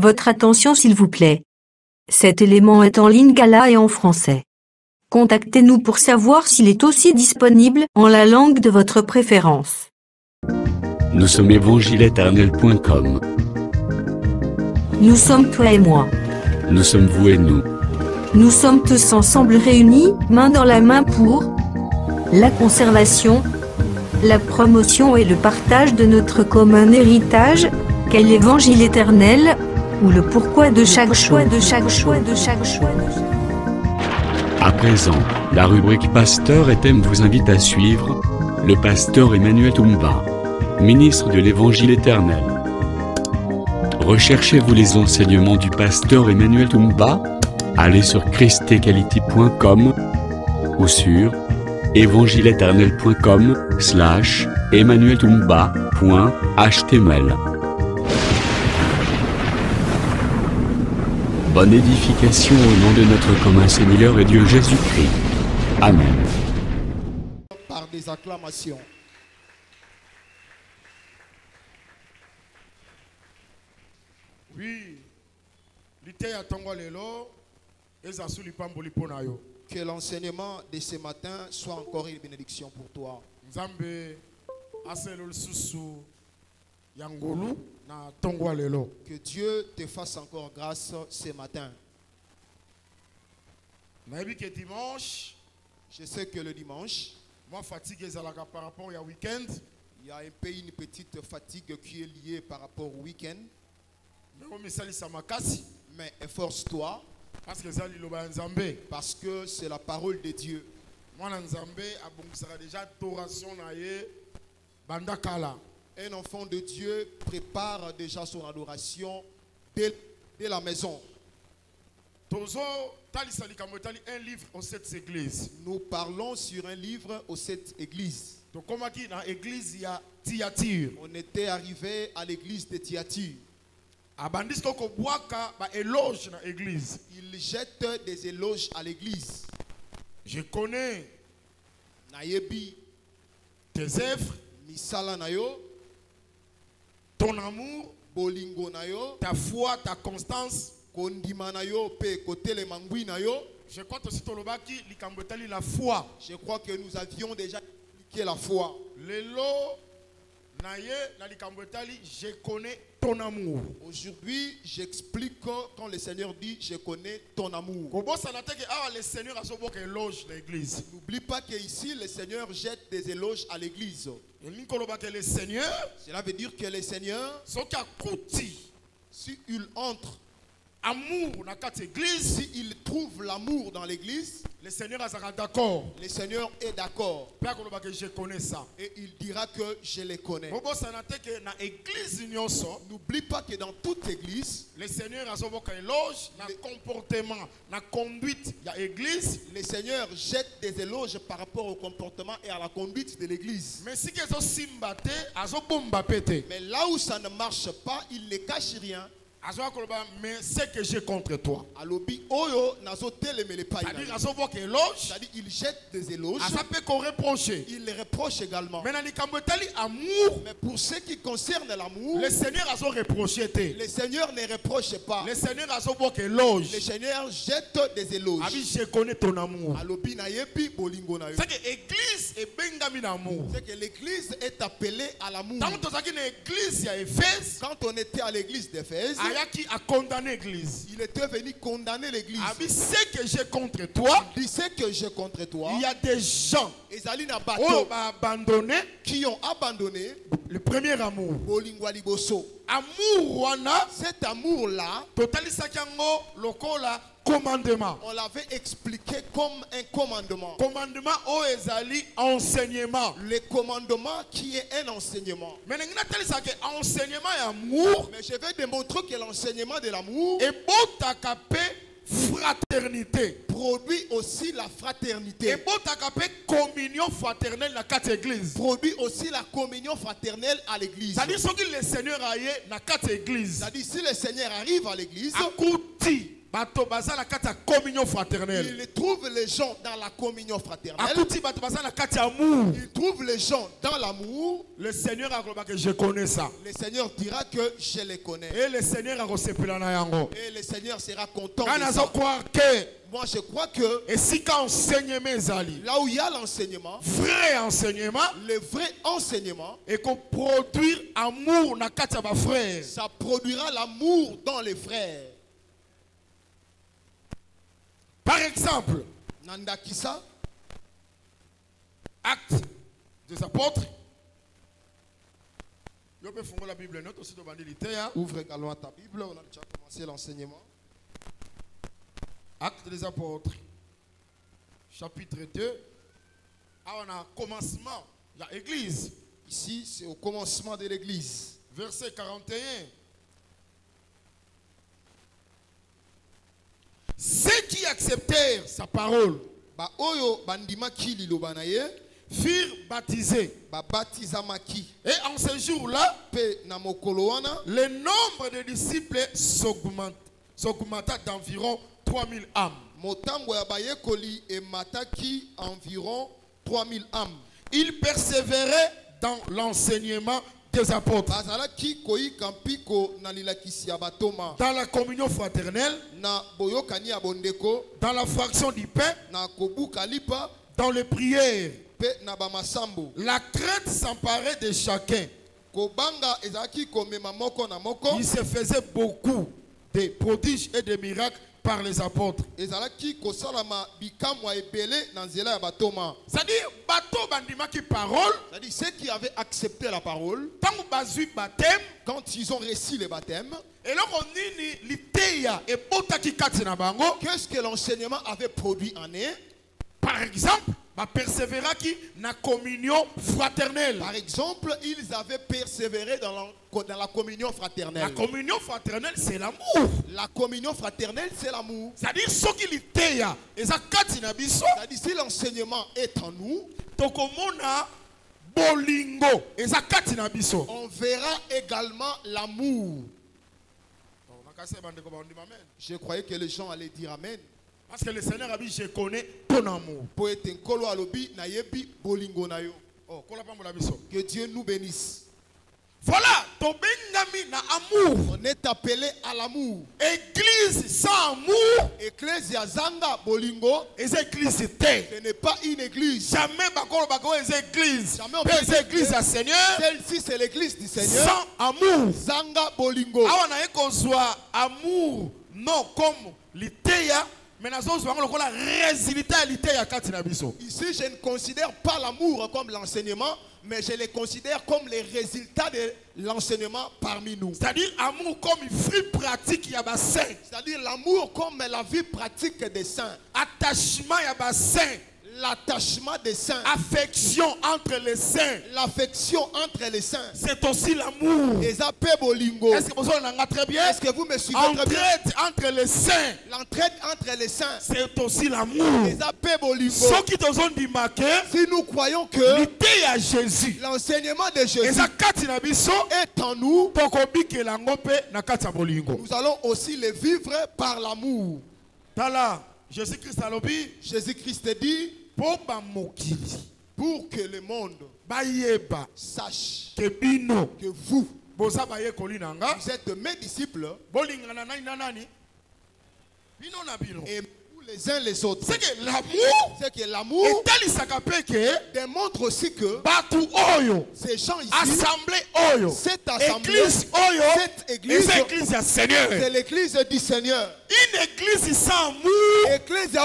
Votre attention s'il vous plaît. Cet élément est en lingala et en français. Contactez-nous pour savoir s'il est aussi disponible en la langue de votre préférence. Nous sommes évangileéternel.com. Nous sommes toi et moi. Nous sommes vous et nous. Nous sommes tous ensemble réunis, main dans la main pour la conservation, la promotion et le partage de notre commun héritage, qu'est l'évangile éternel, ou le pourquoi de chaque choix, de chaque choix, de chaque choix. À présent, la rubrique Pasteur et thème vous invite à suivre le pasteur Emmanuel Toumba, ministre de l'Évangile éternel. Recherchez-vous les enseignements du pasteur Emmanuel Toumba? Allez sur christequality.com ou sur evangileeternel.com/emmanueltoumba.html. Bonne édification au nom de notre commun Seigneur et Dieu Jésus-Christ. Amen. Par des acclamations. Oui, que l'enseignement de ce matin soit encore une bénédiction pour toi. Que Dieu te fasse encore grâce ce matin. Je sais que le dimanche, il y a un peu une petite fatigue qui est liée par rapport au week-end. Mais efforce-toi parce que c'est la parole de Dieu. Un enfant de Dieu prépare déjà son adoration dès la maison. Nous parlons sur un livre aux 7 églises. On était arrivé à l'église de Thyatire. Il jette des éloges à l'église. Je connais Nayebi tes œuvres, misala nayo, ton amour, bolingo nayo, ta foi, ta constance, kondima nayo pe kotele mangui nayo. Je crois aussi tolobaki likambotali la foi. Je crois que nous avions déjà expliqué la foi. Lelo naye na likambotali, je connais ton amour. Aujourd'hui, j'explique quand le Seigneur dit je connais ton amour. Le Seigneur a son éloge l'église. N'oublie pas qu'ici le Seigneur jette des éloges à l'église. Le Seigneur, cela veut dire que le Seigneur, si il entre amour dans cette église, si il trouve l'amour dans l'église, le Seigneur est d'accord. Le Seigneur est d'accord. Je connais ça. Et il dira que je les connais. N'oublie pas que dans toute église, le Seigneur a son éloge, comportement, la conduite de l'église. Le Seigneur jette des éloges par rapport au comportement et à la conduite de l'église. Mais là où ça ne marche pas, il ne cache rien. Mais c'est que j'ai contre toi. C'est-à-dire il jette des éloges. Il les reproche également. Mais pour ce qui concerne l'amour, le Seigneur a reproché. Le Seigneur ne reproche pas. Le Seigneur a éloge. Le Seigneur jette des éloges. Je connais ton amour. C'est que l'église est appelée à l'amour. Quand on était à l'église d'Éphèse, a condamné l'église. Il était venu condamner l'église. Il sait que j'ai contre toi. Il sait que j'ai contre toi. Il y a des gens qui ont abandonné le premier amour. Amour, cet amour-là, commandement. On l'avait expliqué comme un commandement. Commandement au ezali enseignement. Le commandement qui est un enseignement. Mais enseignement et amour. Mais je vais démontrer que l'enseignement de l'amour et fraternité produit aussi la fraternité. Et communion fraternelle dans quatre églises. Produit aussi la communion fraternelle à l'église. C'est-à-dire que le Seigneur aille dans quatre églises. C'est-à-dire si le Seigneur arrive à l'église, Il trouve les gens dans la communion fraternelle. Il trouve les gens dans l'amour. Le Seigneur a dit que je connais ça. Le Seigneur dira que je les connais. Et le Seigneur a reçu. Et le Seigneur sera content de ça. Moi je crois que là où il y a l'enseignement, vrai enseignement, le vrai enseignement, et qu'on produire amour na kati ya frère. Ça produira l'amour dans les frères. Par exemple, Nandakisa, Actes des apôtres. Ouvre également ta Bible, on a déjà commencé l'enseignement. Actes des apôtres, chapitre 2. Ah, on a commencement, il y a l'église. Ici, c'est au commencement de l'église. Verset 41. Ceux qui acceptèrent sa parole furent baptisés. Et en ce jour-là, le nombre de disciples s'augmenta d'environ 3000 âmes. Ils persévéraient dans l'enseignement des apôtres, dans la communion fraternelle, dans la fraction du pain, dans les prières. La crainte s'emparait de chacun. Il se faisait beaucoup de prodiges et de miracles par les apôtres. C'est-à-dire, ceux qui avaient accepté la parole, quand ils ont reçu le baptême, qu'est-ce que l'enseignement avait produit en eux? Par exemple, la communion fraternelle. Par exemple, ils avaient persévéré dans la communion fraternelle. La communion fraternelle, c'est l'amour. La communion fraternelle, c'est l'amour. C'est-à-dire, si l'enseignement est en nous, on verra également l'amour. Je croyais que les gens allaient dire Amen. Parce que le Seigneur a dit, je connais ton amour. Que Dieu nous bénisse. Voilà, on est appelé à l'amour. Église sans amour, Ecclesia Zanga Bolingo, ce n'est pas une église. Jamais église à Seigneur. Celle-ci c'est l'église du Seigneur. Sans amour. Zanga Bolingo. Amour, non comme l'iteya. Ici, je ne considère pas l'amour comme l'enseignement, mais je le considère comme les résultats de l'enseignement parmi nous. C'est-à-dire l'amour comme une vie pratique, c'est-à-dire l'amour comme la vie pratique des saints. Attachement à saint. L'attachement des saints. Affection entre les saints. L'affection entre les saints. C'est aussi l'amour. Est-ce que vous avez très bien? Est-ce que vous me suivez très bien? L'entraide entre les saints. L'entraide entre les saints. C'est aussi l'amour. Si nous croyons que Jésus, l'enseignement de Jésus est en nous, nous allons aussi le vivre par l'amour. Jésus-Christ dit pour que le monde sache que vous êtes mes disciples et les uns les autres. C'est que l'amour démontre aussi que ces gens ici, cette assemblée, cette église, c'est l'église du Seigneur. Une église sans amour, église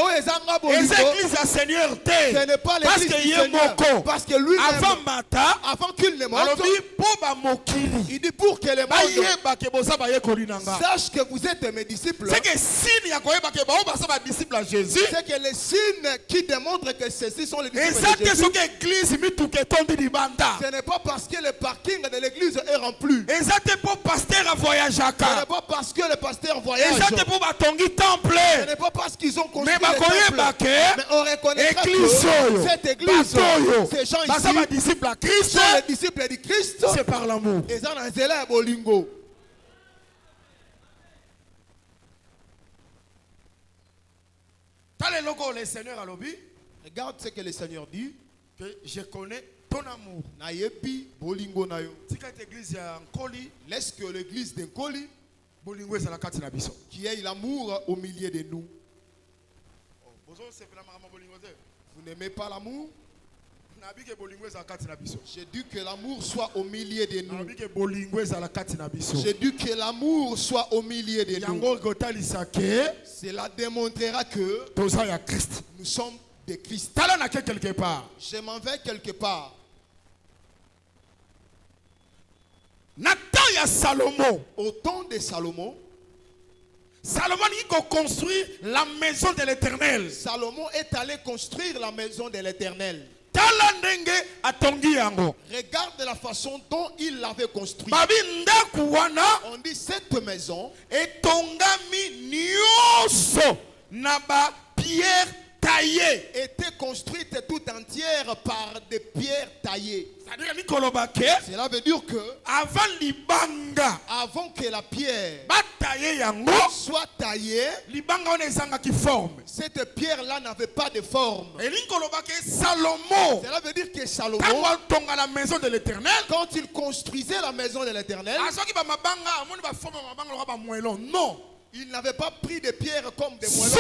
à Seigneur, ce n'est pas l'église du Seigneur. Parce que lui, avant qu'il ne monte, il dit pour que le monde sache que vous êtes mes disciples. C'est que signe à Jésus, c'est que les signes qui démontrent que ceux-ci sont les disciples de Jésus. Ce n'est pas parce que le parking de l'église est rempli. Ce n'est pas parce que le pasteur voyage. Ce n'est pas parce qu'ils ont construit le temple. Mais on reconnaîtra que cette église, ces gens ici, sont les disciples du Christ. C'est par l'amour. Et ça, c'est là, Bolingo. Regarde ce que le Seigneur dit. Que je connais ton amour. Laisse que l'église d'Nkoli, qui ait l'amour au milieu de nous. Vous n'aimez pas l'amour? J'ai dit que l'amour soit au milieu de nous. J'ai dit que l'amour soit au milieu de nous. Cela démontrera que nous sommes de Christ. Quelque part. Je m'en vais quelque part. Salomon. Au temps de Salomon, Salomon il construit la maison de l'Éternel. Salomon est allé construire la maison de l'Éternel. Regarde la façon dont il l'avait construite. On dit cette maison est pierre taillée, était construite tout entière par des pierres taillées. Cela veut dire que avant que la pierre soit taillée, cette pierre-là n'avait pas de forme. Cela veut dire que Salomon, quand il construisait la maison de l'Éternel, non, il n'avait pas pris de pierres comme des moellons.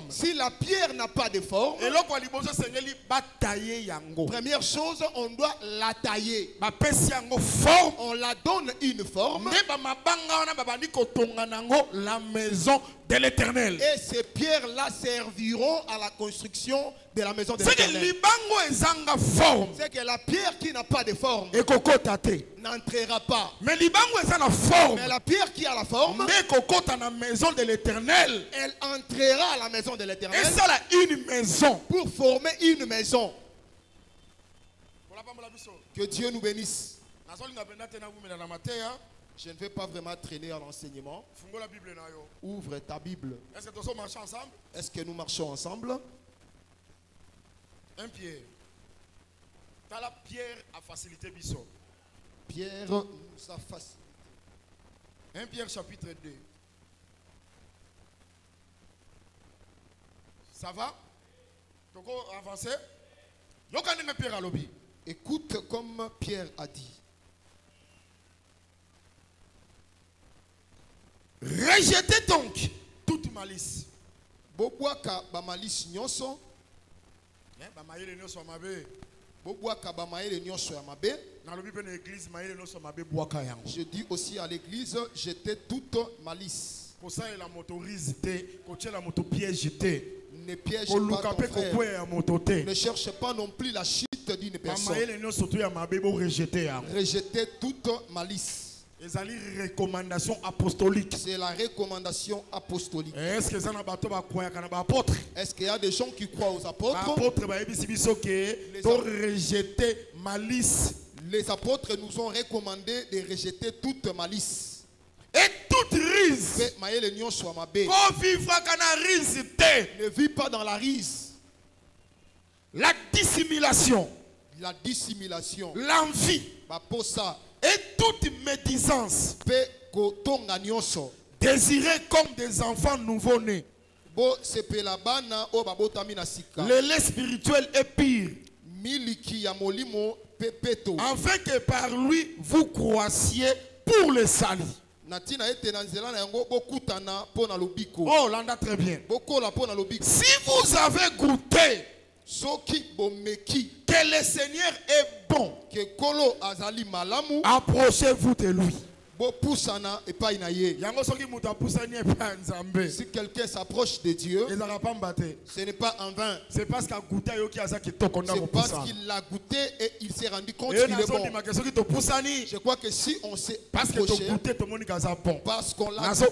Si la pierre n'a pas de forme, première chose, on doit la tailler. On la donne une forme. La maison de l'Éternel. Et ces pierres-là serviront à la construction de la maison de l'Éternel. C'est que la pierre qui n'a pas de forme n'entrera pas. Mais la pierre qui a la forme, elle entrera à la maison de l'Éternel. Et ça là, une maison. Pour former une maison. Que Dieu nous bénisse. Je ne vais pas vraiment traîner à l'enseignement. Ouvre ta Bible. Est-ce que nous marchons ensemble? Un Pierre. T'as la pierre à faciliter Bisson. Pierre nous a facilité. 1 Pierre chapitre 2. Ça va? Tu peux avancer? Écoute comme Pierre a dit. Rejetez donc toute malice. Boboaka ba malice nyonso. Je dis aussi à l'église, jetez toute malice. Ne piège pas ton frère. Ne cherche pas non plus la chute d'une personne. Rejetez toute malice. C'est la recommandation apostolique. C'est la recommandation apostolique. Est-ce qu'il y a des gens qui croient aux apôtres? Les apôtres nous ont recommandé de rejeter toute malice. Et toute rise. Ne vis pas dans la rise. La dissimulation. La dissimulation. L'envie. Et toute médisance. Désirés comme des enfants nouveau-nés. Le lait spirituel est pire. Afin que par lui vous croissiez pour le salut. Oh, l'anda très bien. Si vous avez goûté que le Seigneur est bon, approchez-vous de lui. Si quelqu'un s'approche de Dieu, ce n'est pas en vain. C'est parce qu'il a goûté et il s'est rendu compte qu'il est bon. Je crois que si on s'est approché, parce qu'on l'a goûté, je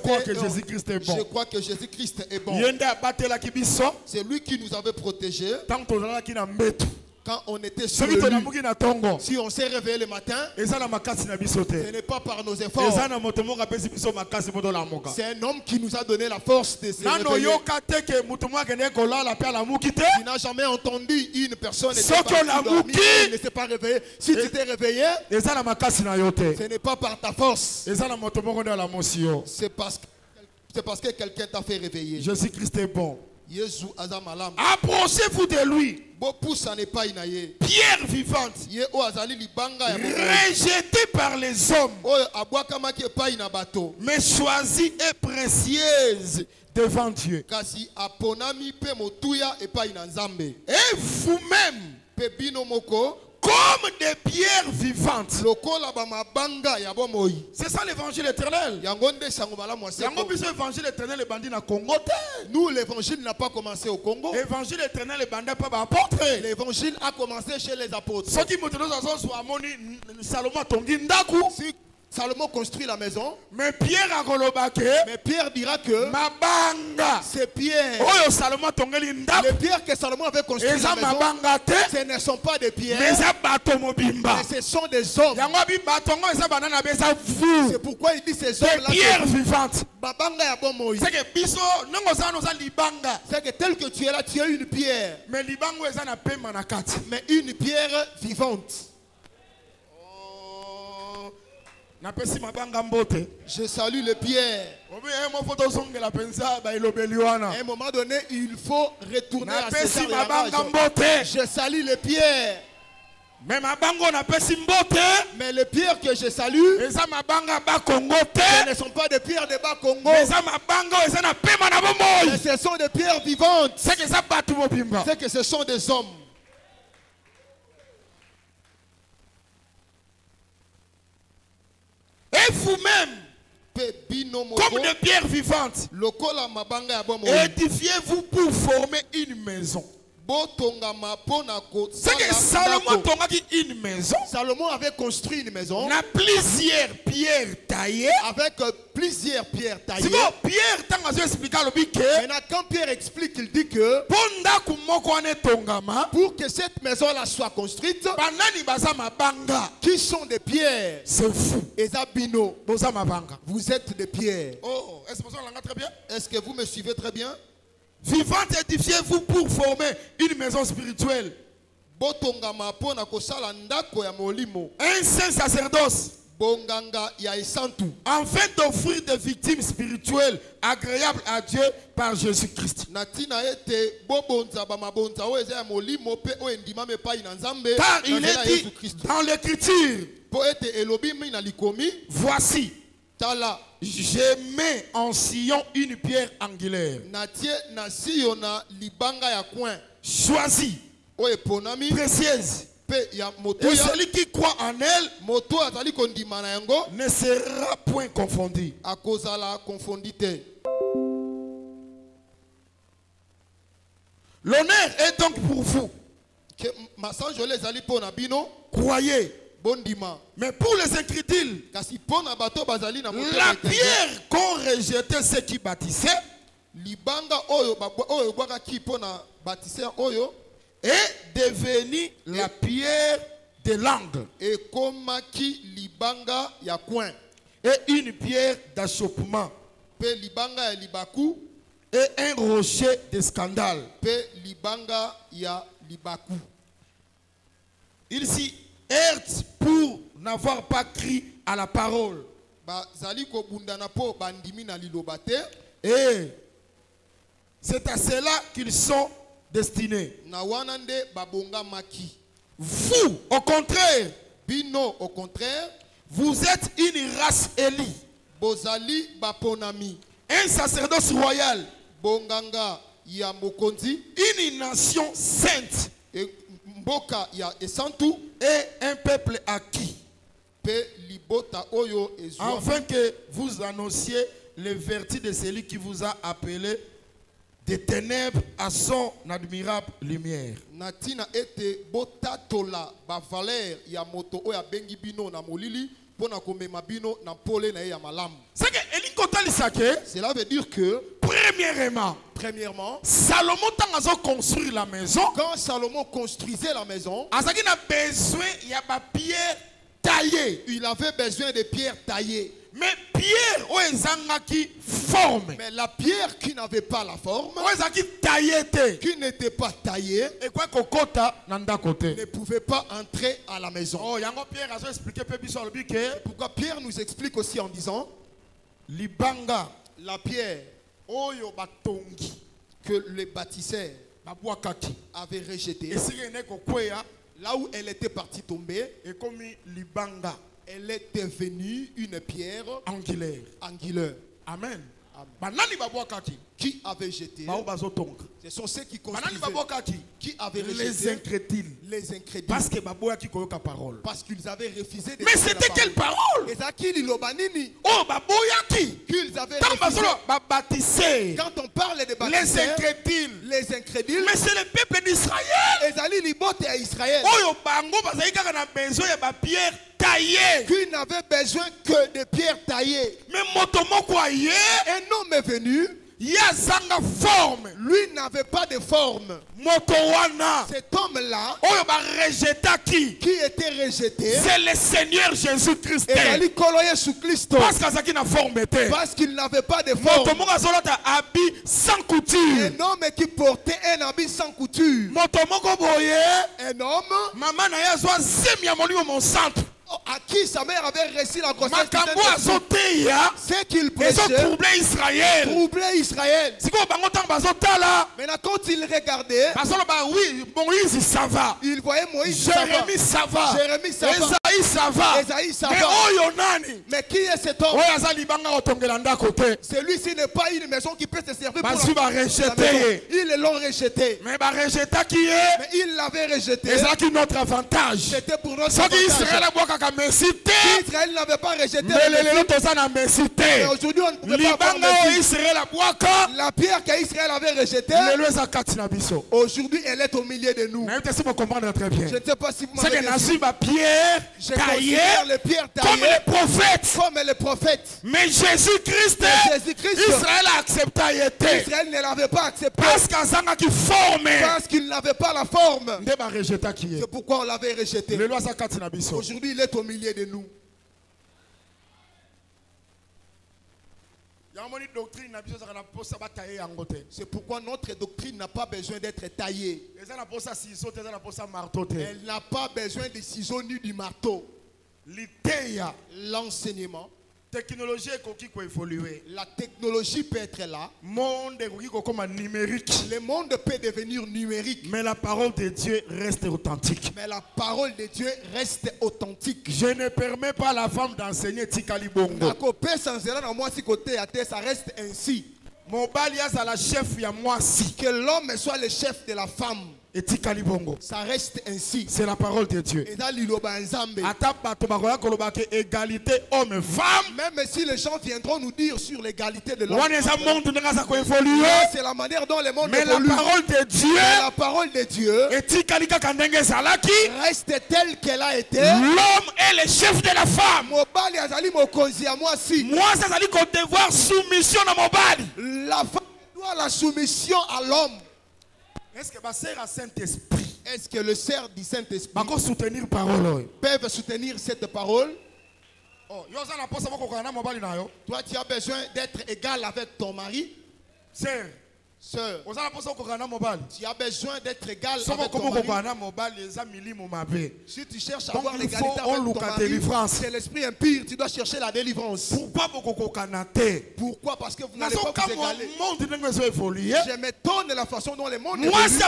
crois que Jésus-Christ est bon. C'est lui qui nous avait protégés. Quand on était sur le lit, si on s'est réveillé le matin, ce n'est pas par nos efforts. C'est un homme qui nous a donné la force de se réveiller. Tu n'as jamais entendu une personne qui ne s'est pas réveillée. Si tu t'es réveillé, ce n'est pas par ta force. C'est parce que c'est parce que quelqu'un t'a fait réveiller. Jésus-Christ est bon. Approchez-vous de lui. Pierre vivante, rejetée par les hommes, mais choisie et précieuse devant Dieu. Et vous-même, comme des pierres vivantes. C'est ça l'évangile éternel. Nous, l'évangile n'a pas commencé au Congo. L'évangile éternel est bandé par apôtres. L'évangile a commencé chez les apôtres. Si Salomon construit la maison, mais Pierre dira que ces pierres, les pierres que Salomon avait construites la maison, ce ne sont pas des pierres, mais ce sont des hommes. C'est pourquoi il dit ces hommes-là, des pierres vivantes. C'est que tel que tu es là, tu es une pierre, mais une pierre vivante. Je salue les pierres. À un moment donné, il faut retourner à César et à Rage. Je salue les pierres. Mais les pierres que je salue, ce ne sont pas des pierres de bas Congo, mais ce sont des pierres vivantes. C'est que ce sont des hommes. Et vous-même, comme des pierres vivantes, édifiez-vous pour former une maison. C'est que Salomon a une maison. Salomon avait construit une maison. On a plusieurs pierres taillées. Avec plusieurs pierres taillées. Maintenant, quand Pierre explique, il dit que pour que cette maison-là soit construite, qui sont des pierres? C'est fou. Vous êtes des pierres. Oh, est-ce que vous me suivez très bien? Vivante, édifiez-vous pour former une maison spirituelle. Un saint sacerdoce. Afin d'offrir des victimes spirituelles agréables à Dieu par Jésus-Christ. Car il est dit dans l'écriture, voici, je mets en Sion une pierre angulaire, choisie, précieuse. Et celui qui croit en elle ne sera point confondu. L'honneur est donc pour vous. Croyez. Mais pour les incrédules, la pierre qu'ont rejeté ceux qui bâtissaient est devenue la pierre de l'angle et une pierre d'achoppement et un rocher de scandale. Il s'y heurte pour n'avoir pas cru à la parole. Et c'est à cela qu'ils sont destinés. Vous, au contraire, vous êtes une race élie, un sacerdoce royal, une nation sainte, et un peuple acquis, afin que vous annonciez les vertus de celui qui vous a appelé des ténèbres à son admirable lumière. Cela veut dire que premièrement, Salomon a construit la maison. Quand Salomon construisait la maison, il a besoin il avait besoin de pierres taillées. Mais pierre qui forme. Mais la pierre qui n'avait pas la forme, qui n'était pas taillée, ne pouvait pas entrer à la maison. Pourquoi Pierre nous explique aussi en disant, La pierre que les bâtisseurs avaient rejetée, là où elle était partie tomber, elle est devenue une pierre angulaire. Amen. Qui avait jeté? Ce sont ceux qui construisaient. Qui avaient rejeté? Les incrédules. Parce qu'ils avaient refusé de. Mais c'était quelle parole? Qu'ils avaient refusé. Quand on parle de baptisés, les incrédules. Mais c'est le peuple d'Israël. Israël. Qui n'avait besoin que de pierres taillées. Mais un homme est venu. Lui n'avait pas de forme. Cet homme-là qui était rejeté, c'est le Seigneur Jésus-Christ. Parce qu'il n'avait pas de forme. Un homme qui portait un habit sans couture. Un homme à qui sa mère avait reçu la grossesse. C'est qu'il troublait Israël. Maintenant quand il regardait, il voyait Moïse, Jérémie ça va, Esaïe ça va. Mais qui est cet homme? Celui-ci n'est pas une maison qui peut se servir pour la maison. Ils l'ont rejeté. Mais il l'avait rejeté. C'est notre avantage. C'était pour notre avantage. Israël n'avait pas rejeté. Mais aujourd'hui on ne pouvait pas avoir la pierre qu'Israël avait rejetée. Aujourd'hui elle est au milieu de nous. Je ne sais pas si vous m'avez dit. Je considère les pierres taillées comme les prophètes. Mais Jésus-Christ, Israël a accepté. Israël ne l'avait pas accepté. Parce qu'il n'avait pas la forme. C'est pourquoi on l'avait rejeté. Aujourd'hui il est au milieu de nous. C'est pourquoi notre doctrine n'a pas besoin d'être taillée. Elle n'a pas besoin de ciseaux ni du marteau. L'enseignement. La technologie peut être là. Le monde peut devenir numérique. Mais la parole de Dieu reste authentique. Je ne permets pas à la femme d'enseigner Tikali Bongo. Ça reste ainsi. Que l'homme soit le chef de la femme. Ça reste ainsi. C'est la parole de Dieu. Égalité homme-femme. Même si les gens viendront nous dire sur l'égalité de l'homme, c'est la manière dont le monde évolue. Mais la parole de Dieu, reste telle qu'elle a été. L'homme est le chef de la femme. Moi, ça veut dire qu'on devoir soumission à Mobali. La femme doit la soumission à l'homme. Est-ce que ma sœur a Saint-Esprit? Est-ce que le sœur du Saint-Esprit peuvent soutenir cette parole? Toi, tu as besoin d'être égal avec ton mari. Sœur, tu as besoin d'être égal avec ton mari. Si tu cherches à avoir l'égalité avec ton mari, c'est l'esprit impur, tu dois chercher la délivrance. Pourquoi? Parce que vous n'allez pas vous égaler. Je m'étonne de la façon dont le monde évolue.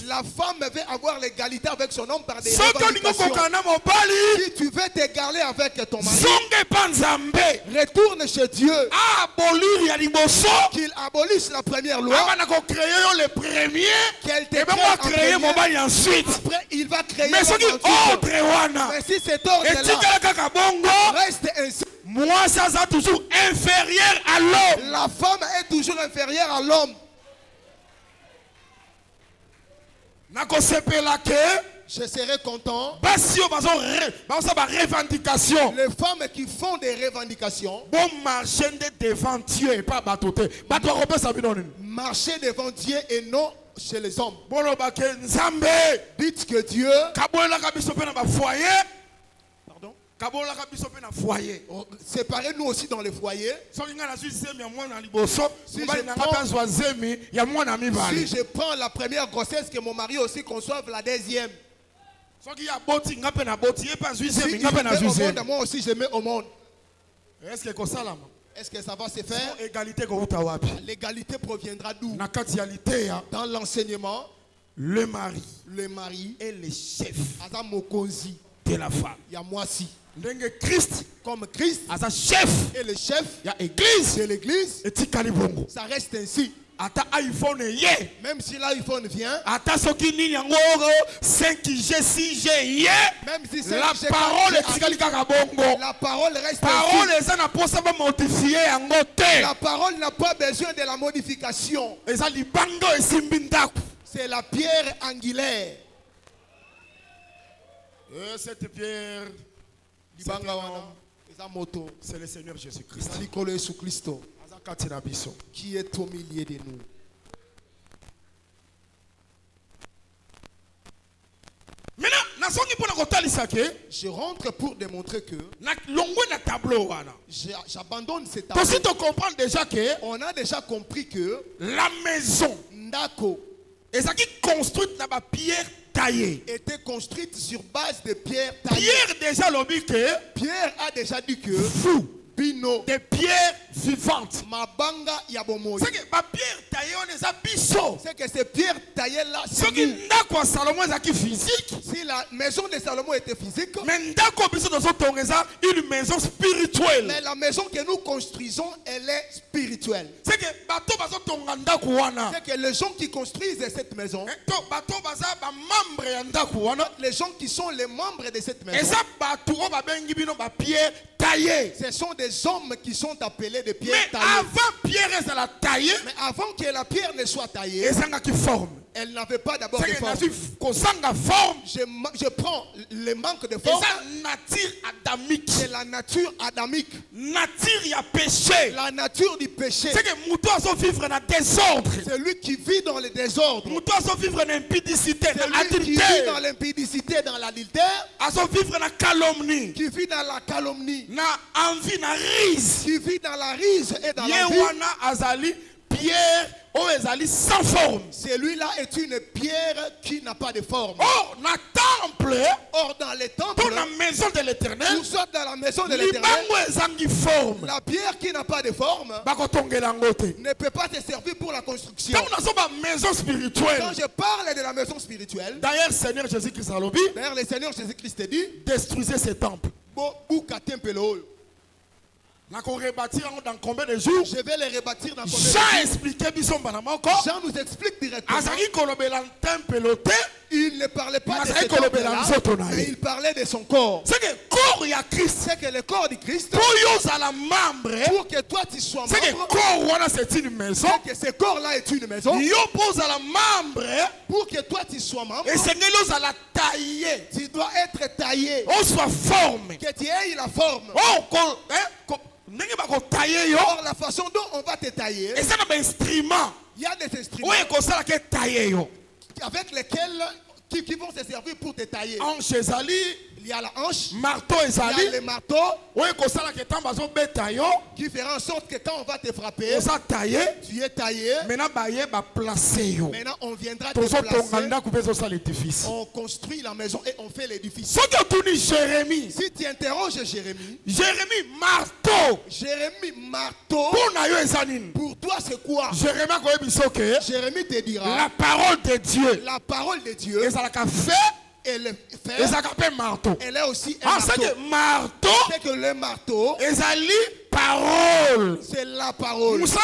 La femme veut avoir l'égalité avec son homme par des revendications. Si tu veux t'égaler avec ton mari, retourne chez Dieu. Qu'il abolisse la première loi. Qu'elle te crée ensuite. Après, il va créer mais mais si cet ordre-là reste ainsi, moi, ça est toujours inférieur à l'homme. La femme est toujours inférieure à l'homme. Je serai content. Les femmes qui font des revendications marcher devant Dieu et non chez les hommes. Dites que Dieu séparez-nous aussi dans les foyers. Si je prends la première grossesse, que mon mari aussi conçoive la deuxième. Moi aussi je mets au monde. Est-ce que ça va se faire? L'égalité proviendra d'où? Dans l'enseignement, le mari est le chef de la femme. Il y a moi aussi. Comme Christ chef est le chef de l'église. Ça reste ainsi. Même si l'iPhone vient, même si la parole reste ainsi. La parole n'a pas besoin de la modification. C'est la pierre angulaire. Cette pierre, c'est le Seigneur Jésus-Christ qui est au milieu de nous. Je rentre pour démontrer que j'abandonne ce tableau. On a déjà compris que la maison Ndako construite dans la pierre taillée. Était construite sur base de pierre taillée. Pierre a déjà dit que fou bino des pierres vivantes. Mabanga yabomoy. C'est que ma pierre taillée on les a biso. C'est que ces pierres taillées là. Ce qui ndako Salomon est physique. Si la maison de Salomon était physique. Mais ndako biso dans une maison spirituelle. Mais la maison que nous construisons elle est spirituelle. C'est que bateau baso tonga ndako wana. C'est que les gens qui construisent cette maison. Bateau baza ba membre ya ndako wana. Les gens qui sont les membres de cette maison. Et ça bateau ba bengi bino ba pierre taillée. Ce sont des hommes qui sont appelés des pierres taillées. Mais avant pierre elle a taillé. Mais avant que la pierre ne soit taillée. Et ça n'a qui forme. Elle n'avait pas d'abord de forme. Je prends le manque de forme. C'est la nature adamique. La nature du péché. C'est que Moutois vivre dans le désordre. C'est lui qui vit dans le désordre. Moutois vivre dans l'impudicité, dans l'adultère. Qui vit dans l'impudicité, dans l'adultère. Vivre dans la calomnie. Qui vit dans la calomnie. Na envie, na rise. Qui vit dans la rise et dans la vie. Pierre sans forme. Celui-là est une pierre qui n'a pas de forme. Or, dans les temples, dans la maison de l'Éternel, nous sommes dans la maison de l'Éternel. La pierre qui n'a pas de forme ne peut pas te servir pour la construction. Quand je parle de la maison spirituelle, d'ailleurs, le Seigneur Jésus-Christ dit, détruisez ces temples. Dans combien de jours? Je vais les rebâtir dans combien de jours? Jean nous explique directement. Il ne parlait pas de ce temple-là, mais il parlait de son corps. C'est que corps y a Christ. C'est que le corps du Christ. Pour que toi tu sois membre. C'est que corps c'est une maison. C'est que ce corps-là est une maison. Pour que toi tu sois membre. Et c'est que la tailler. Tu dois être taillé. On soit forme. Que tu aies la forme. Or, la façon dont on va te tailler. Et c'est un instrument. Il y a des instruments. Avec lesquels qui vont se servir pour te tailler. Il y a la hanche, marteau il y a le marteau qui fera en sorte que quand on va te frapper, tu es taillé. Maintenant on viendra te placer. On construit la maison et on fait l'édifice. Si tu interroges Jérémie, marteau. Pour toi c'est quoi? Jérémie te dira la parole de Dieu. La parole de Dieu. Elle est aussi un marteau. C'est que le marteau, parole. C'est la parole. Son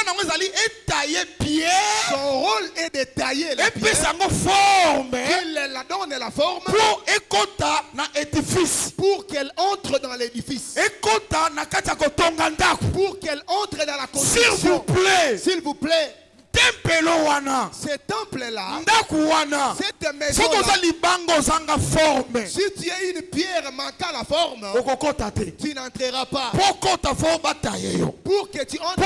rôle est de tailler la pierre. Il la donne la forme pour qu'elle entre dans l'édifice. Pour qu'elle entre dans la construction. S'il vous plaît. Ce temple-là, cette maison-là, si tu as une pierre manquant la forme, tu n'entreras pas. Pour que tu entres,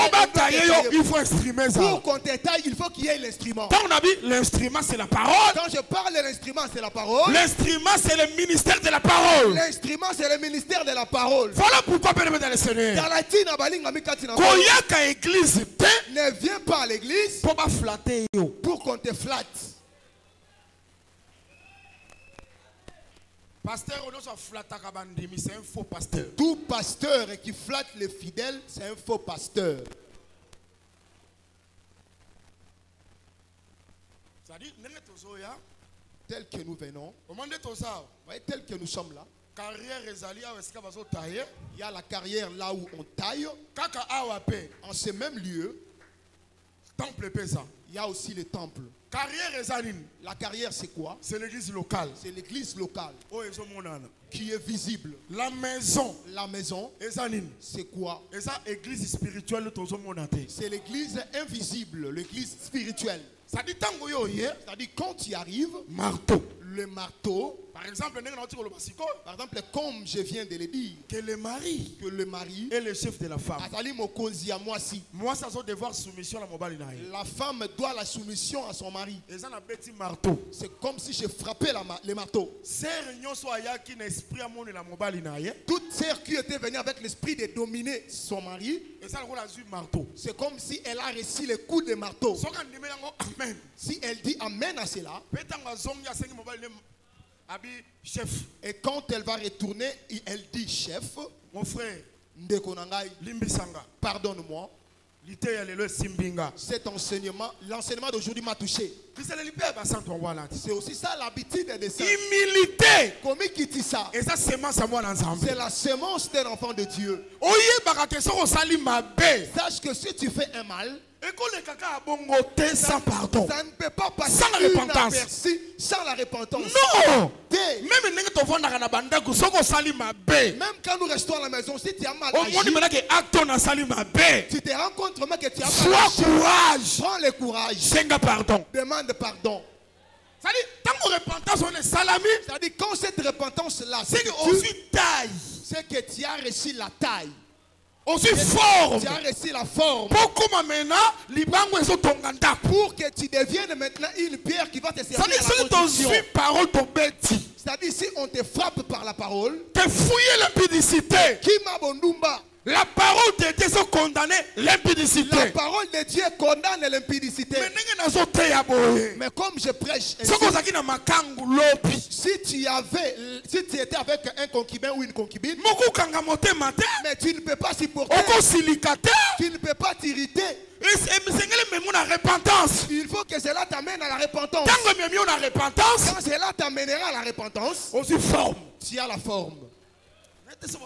il faut instrumer ça. Pour qu'on te taille, il faut qu'il y ait l'instrument. L'instrument, c'est la parole. Quand je parle de l'instrument, c'est la parole. L'instrument, c'est le ministère de la parole. L'instrument, c'est le ministère de la parole. Voilà pourquoi, bien dans le Seigneur, ne viens pas à l'église pour qu'on te flatte. C'est un faux pasteur. Tout pasteur qui flatte les fidèles, c'est un faux pasteur. Tel que nous venons, tel que nous sommes là, il y a la carrière là où on taille. En ce même lieu, il y a aussi le temple. La carrière, c'est quoi? C'est l'église locale. C'est l'église locale qui est visible. La maison, c'est quoi? C'est l'église invisible, l'église spirituelle. C'est-à-dire quand tu arrives, le marteau, par exemple, comme je viens de le dire, que le mari est le chef de la femme. Devoir soumission la femme doit la soumission à son mari. C'est comme si je frappais le marteau. Toute sœur qui était venue avec l'esprit de dominer son mari, c'est comme si elle a reçu le coup de marteau. Si elle dit amen à cela, et quand elle va retourner, elle dit chef, mon frère, pardonne-moi. Cet enseignement, l'enseignement d'aujourd'hui m'a touché. C'est aussi ça l'habitude des saints. Humilité. Et ça, c'est la semence d'un enfant de Dieu. Sache que si tu fais un mal, sans pardon, ça ne peut pas passer sans la repentance. Sans la repentance. Non. Même quand nous restons à la maison, si tu as mal agi, tu te rends compte que tu as mal agi. Courage. Prends le courage. Pardon. Demande pardon. C'est-à-dire quand cette repentance-là, c'est que tu as reçu la taille. Aussi forme. Tu as reçu la forme. Pour que tu deviennes maintenant une pierre qui va te servir à la construction. C'est-à-dire si on te frappe par la parole, te fouiller l'impudicité. La parole de Dieu est condamnée l'impudicité. La parole de Dieu condamne l'impudicité. Mais comme je prêche, si tu étais avec un concubin ou une concubine, mais tu ne peux pas supporter, tu ne peux pas t'irriter. Il faut que cela t'amène à la repentance. Quand cela t'amènera à la repentance, tu as la forme. Je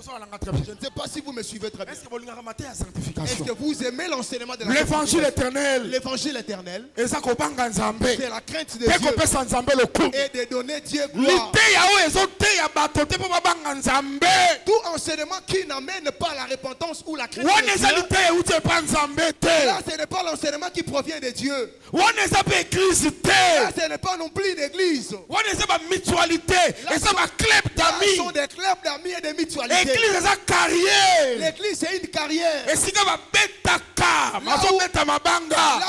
ne sais pas si vous me suivez très bien. Est-ce que vous aimez l'enseignement de l'évangile éternel? L'évangile éternel, c'est la crainte de Dieu et de donner Dieu gloire. Tout enseignement qui n'amène pas la repentance ou la crainte de Dieu, là, ce n'est pas l'enseignement qui provient de Dieu. Là, ce n'est pas non plus l'église. Là, ce sont des clubs d'amis et de mutualité. L'église, c'est une carrière. Là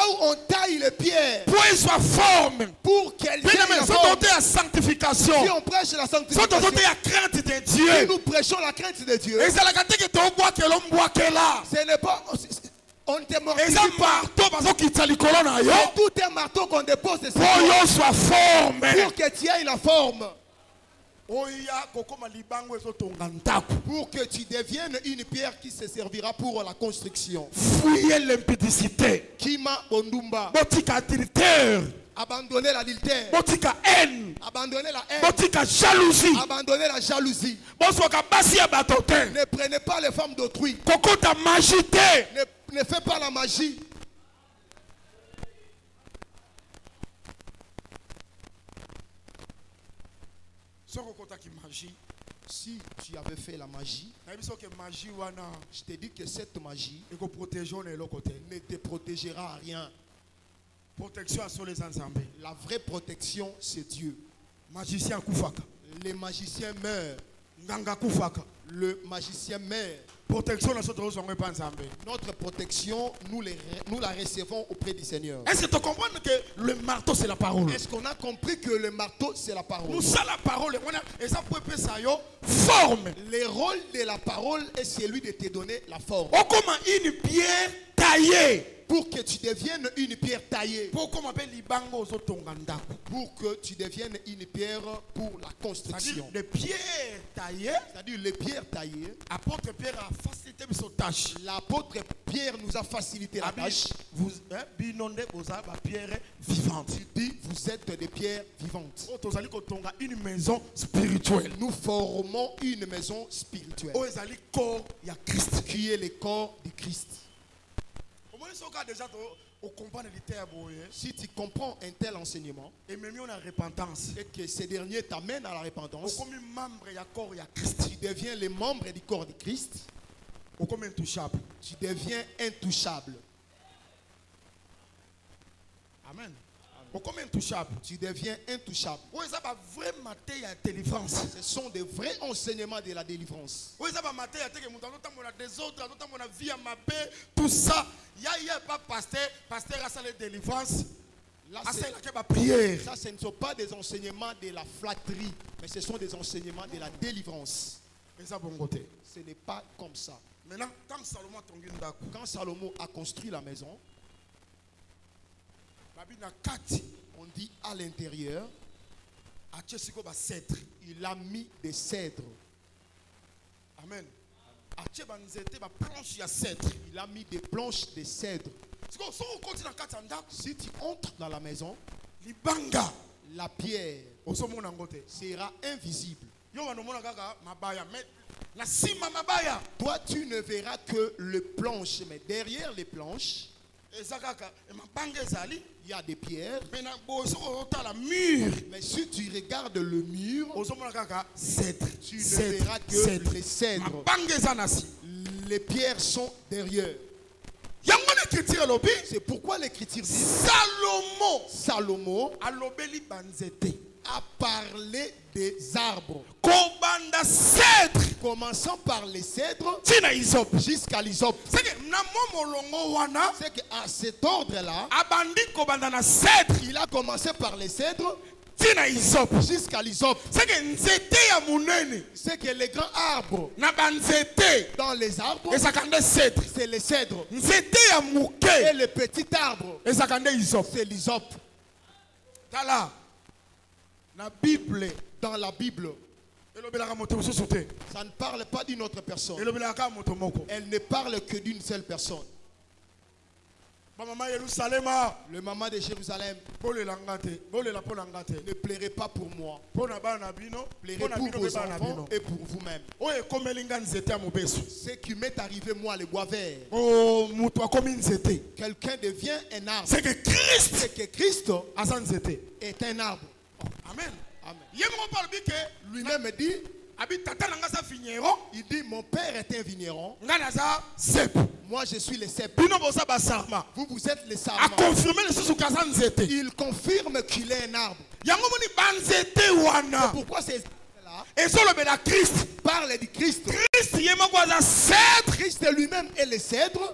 où on taille les pierres pour qu'elles aient la forme. Si on prêche la sanctification, si nous prêchons la crainte de Dieu, ce n'est pas... On ne te mortifie pas. C'est tout un marteau qu'on dépose dessus pour que tu aies la forme. Pour que tu deviennes une pierre qui se servira pour la construction. Fouiller l'impudicité. Kima Bondumba. Abandonner l'adultère. Abandonner la haine. Jalousie. Abandonner la jalousie. Ne prenez pas les femmes d'autrui. Ne fais pas la magie. Si tu avais fait la magie, je te dis que cette magie ne te protégera à rien. La vraie protection, c'est Dieu. Les magiciens meurent. Le magicien meurt. Notre protection, nous la recevons auprès du Seigneur. Est-ce que tu comprends que le marteau c'est la parole? Est-ce qu'on a compris que le marteau c'est la parole? Nous ça la parole et ça peut faire ça forme. Le rôle de la parole est celui de te donner la forme. Comme une pierre taillée. taillée. Pour que tu deviennes une pierre taillée. Pour que tu deviennes une pierre pour la construction. Les pierres taillées. C'est-à-dire les pierres taillées. Apôtre Pierre a facilité son tâche. L'apôtre Pierre nous a facilité la tâche. Vous binondez vos pierres vivantes. Tu dis, vous êtes des pierres vivantes. Une maison spirituelle. Nous formons une maison spirituelle. Qui est le corps de Christ. Si tu comprends un tel enseignement et que ces derniers t'amènent à la repentance, tu deviens le membre du corps de Christ. Tu deviens intouchable. Amen. Intouchable. Tu deviens intouchable. Ce sont des vrais enseignements de la délivrance. Tout ça, il n'y a pas pasteur à la délivrance. Là, ça, ce ne sont pas des enseignements de la flatterie, mais ce sont des enseignements de la délivrance. Ce n'est pas comme ça. Maintenant, quand Salomon a construit la maison, on dit à l'intérieur, il a mis des cèdres. Amen. Il a mis des planches de cèdres. Si tu entres dans la maison, la pierre sera invisible. Toi, tu ne verras que les planches, mais derrière les planches, il y a des pierres. Mais si tu regardes le mur, tu ne verras que les cèdres. Les pierres sont derrière. C'est pourquoi l'Écriture dit Salomon a parlé des arbres. Commençant par les cèdres jusqu'à l'hysope. C'est qu'à cet ordre-là, il a commencé par les cèdres jusqu'à l'hysope. C'est que les grands arbres dans les arbres, c'est les cèdres. Et les petits arbres, c'est l'hysope. Dans la Bible, ça ne parle pas d'une autre personne. Elle ne parle que d'une seule personne. Le maman de Jérusalem, ne pleurez pas pour moi. Pleurez pour vos enfants et pour vous-même. Ce qui m'est arrivé moi, le bois vert. Quelqu'un devient un arbre. C'est que Christ est un arbre. Amen. Lui-même dit, il dit, mon père est un vigneron. Moi je suis le cep. Vous, vous êtes les sarments. Il confirme qu'il est un arbre. C'est pourquoi c'est là. Christ parle du Christ. Christ lui-même est le cèdre.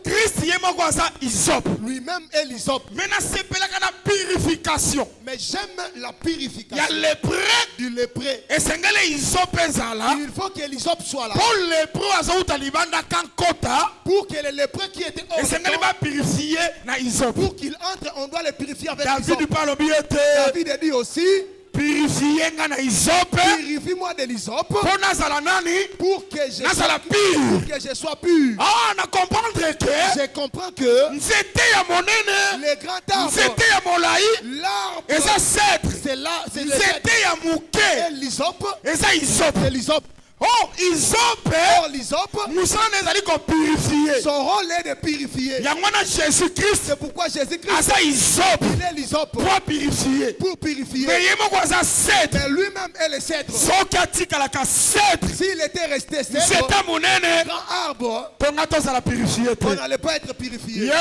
Lui-même est l'hysope. Purification. Mais j'aime la purification. Il y a lépreux du lépré. Et c'est il faut que l'hysope soit là. Pour que les lépreux qui étaient hors pour qu'il entre, on doit les purifier avec l'hysope. David a dit aussi, purifie-moi de l'hysope pour que je sois pur. Je comprends que les grands arbres, l'arbre, c'est là, c'est l'hysope, c'est l'hysope. Oh, l'hysope, son rôle est de purifier. C'est pourquoi Jésus-Christ il est l'hysope pour purifier. Mais lui-même est le cèdre. S'il était resté cèdre, grand arbre, on n'allait pas être purifié.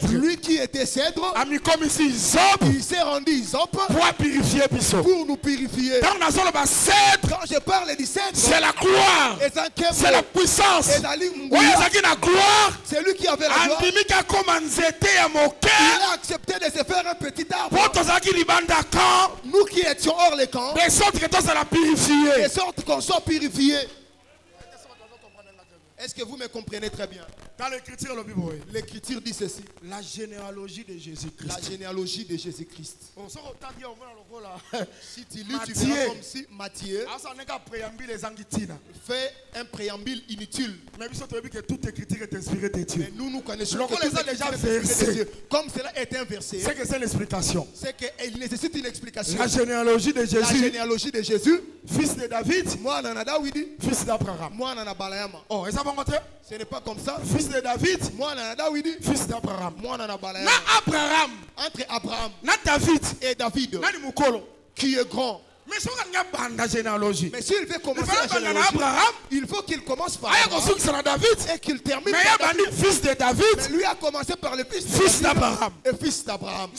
Lui qui était cèdre, il s'est rendu hysope pour nous purifier. Quand je parle du cèdre, c'est la gloire, c'est la puissance. C'est lui qui avait la gloire. Il a accepté de se faire un petit arbre. Nous qui étions hors les camps, de sorte qu'on soit purifié. Est-ce que vous me comprenez très bien? Dans l'écriture, l'écriture dit ceci. La généalogie de Jésus-Christ. La généalogie de Jésus-Christ. Si tu lis, tu verras comme si Matthieu fait un préambule inutile. Mais toute écriture est inspirée de Dieu. Mais nous connaissons que toute écriture est inspirée de Dieu. Comme cela est inversé, c'est que c'est l'explication. C'est qu'il nécessite une explication. La généalogie de Jésus. La généalogie de Jésus. Fils de David. Moi, Nana Dawidi. Fils d'Abraham. Moi, Nana Balayama. Oh, et ça va monter? Ce n'est pas comme ça. Fils de David. Moi, Nana Dawidi. Fils d'Abraham. Moi, Nana Balayama. Na Abraham. Entre Abraham. Na David. Et David. Na Mukolo. Qui est grand. Mais généalogie. Mais s'il veut commencer la généalogie, il faut qu'il commence par Abraham et qu'il termine par David. Fils de David. Mais lui a commencé par le fils d'Abraham. Et fils d'Abraham.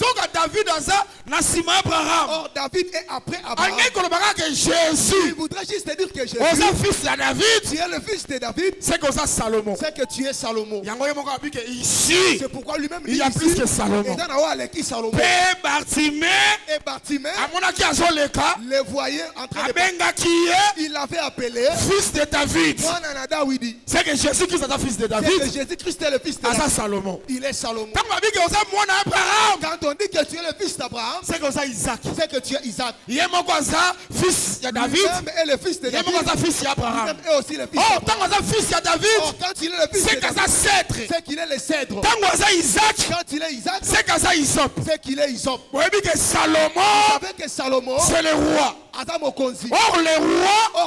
Or David est après Abraham. Jésus. Il voudrait juste te dire que Jésus. Fils de David. Tu es le fils de David. C'est que ça Salomon. C'est que tu es Salomon. Ici. C'est pourquoi lui-même il y a plus que Salomon. Et Salomon. Et Bartimée. Les voyait en train de il l'avait appelé fils de David. C'est que Jésus-Christ est fils de David. C'est que Jésus-Christ est le fils de David. Salomon. Il est Salomon. Quand on dit que tu es le fils d'Abraham, c'est que ça Isaac. C'est que tu es Isaac. Il est fils de David. Et le fils de David. Il est fils d'Abraham. Et aussi le fils d'Abraham. Fils de David. Quand il est le fils de David, c'est qu'il est le cèdre. Quand il est Isaac, c'est que ça Isop. C'est qu'il est Isop. Vous savez que Salomon, c'est le roi. Or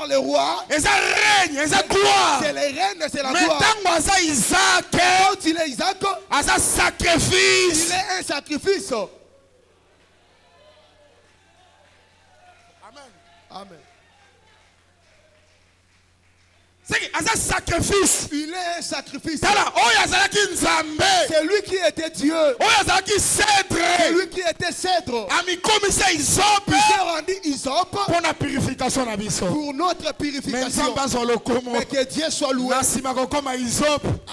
les rois, et ça règne, et ça gloire. C'est les reines, c'est la gloire. Mais quand Isaac, quand il est Isaac, ça sacrifice. Il est un sacrifice. Amen. Amen. C'est un sacrifice. Il est un sacrifice. C'est lui qui était Dieu. C'est lui qui était cèdre. Il s'est rendu Isop pour la purification. Pour notre purification. Mais que Dieu soit loué.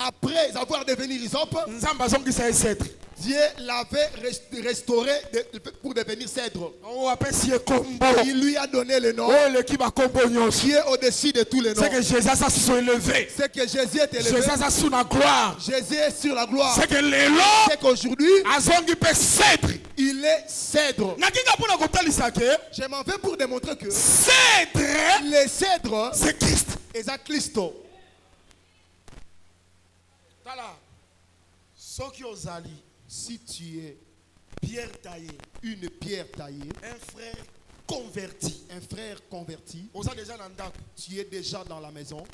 Après avoir devenu Isop, Dieu l'avait restauré pour devenir cèdre. Il lui a donné le nom qui est au-dessus de tous les noms. C'est que Jésus a élevé. C'est que Jésus est élevé. Jésus est sur la gloire. Jésus est sur la gloire. C'est que c'est qu'aujourd'hui, il est cèdre. Je m'en vais pour démontrer que les cèdres, c'est Christ. Et c'est Christo. Si tu es pierre taillée, une pierre taillée, un frère converti, tu es déjà dans la maison.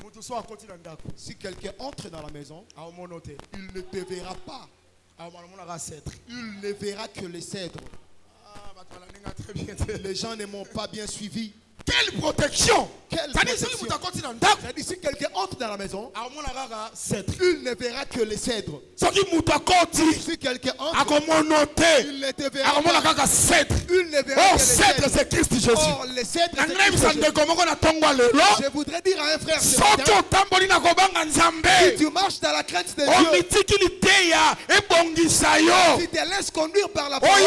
Si quelqu'un entre dans la maison, il ne te verra pas. Il ne verra que les cèdres. Les gens ne m'ont pas bien suivi. Quelle protection! Si quelqu'un entre dans la maison, il ne verra que les cèdres. Si quelqu'un entre, il ne te verra pas. Il ne verra que les cèdres. C'est Christ Jésus. Or, les cèdres, c'est Christ Jésus. Je voudrais dire à un frère, si tu marches dans la crainte de Dieu, si tu te laisses conduire par la parole,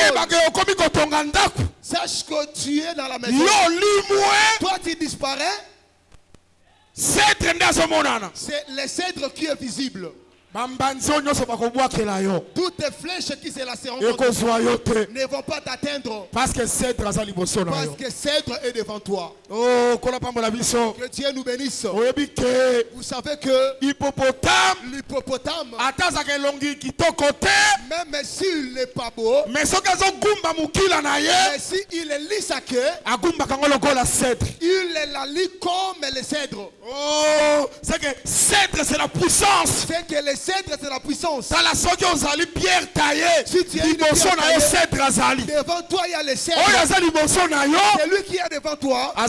sache que tu es dans la maison. Toi, tu disparais. C'est le cèdre qui est visible. Toutes les flèches qui se lasseront ne vont pas t'atteindre. Parce que cèdre est devant toi. Oh, que Dieu nous bénisse. Vous savez que l'hippopotame, même s'il n'est pas beau, mais s'il est lisse à queue, il est la lit comme les cèdres. Oh, c'est que cèdre, c'est la puissance. C'est que les cèdres, c'est la puissance. Dans la soque, on a pierre taillée. Si tu es devant toi, il y a les cèdres. C'est lui qui est devant toi. À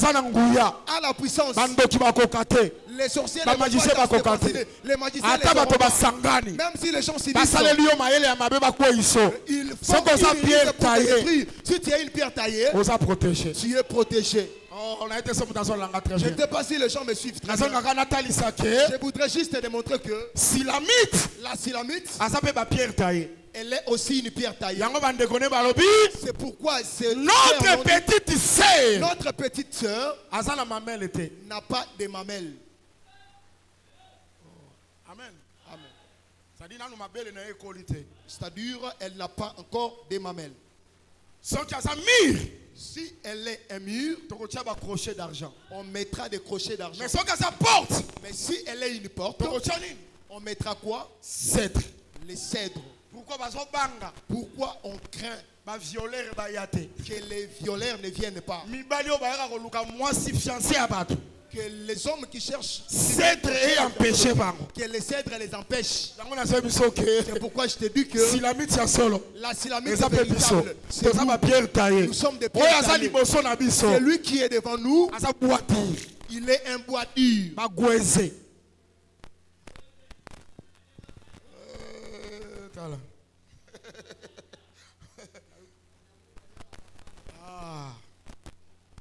la puissance. Les sorciers, les magiciens, les magiciens, même si les gens s'y disent, il faut pierre taillée. Si tu es une pierre taillée, tu es protégé. Oh, on a été dans un langage très je bien. ne sais pas si les gens me suivent très bien. Je voudrais juste te démontrer que la Silamite, elle est aussi une pierre taillée. C'est pourquoi notre petite sœur n'a pas de mamelles. Amen. Amen. C'est-à-dire, elle n'a pas encore des mamelles. Si elle est un mur, on mettra des crochets d'argent. Mais si elle est une porte, on mettra quoi? Cèdre. Les cèdres. Pourquoi on craint que les violeurs ne viennent pas? Que les hommes qui cherchent cèdre et empêcher, que les cèdres les empêchent. C'est pourquoi je te dis que la Silamite véritable, c'est nous sommes des pierres taillées. Celui qui est devant nous, il est un bois dur.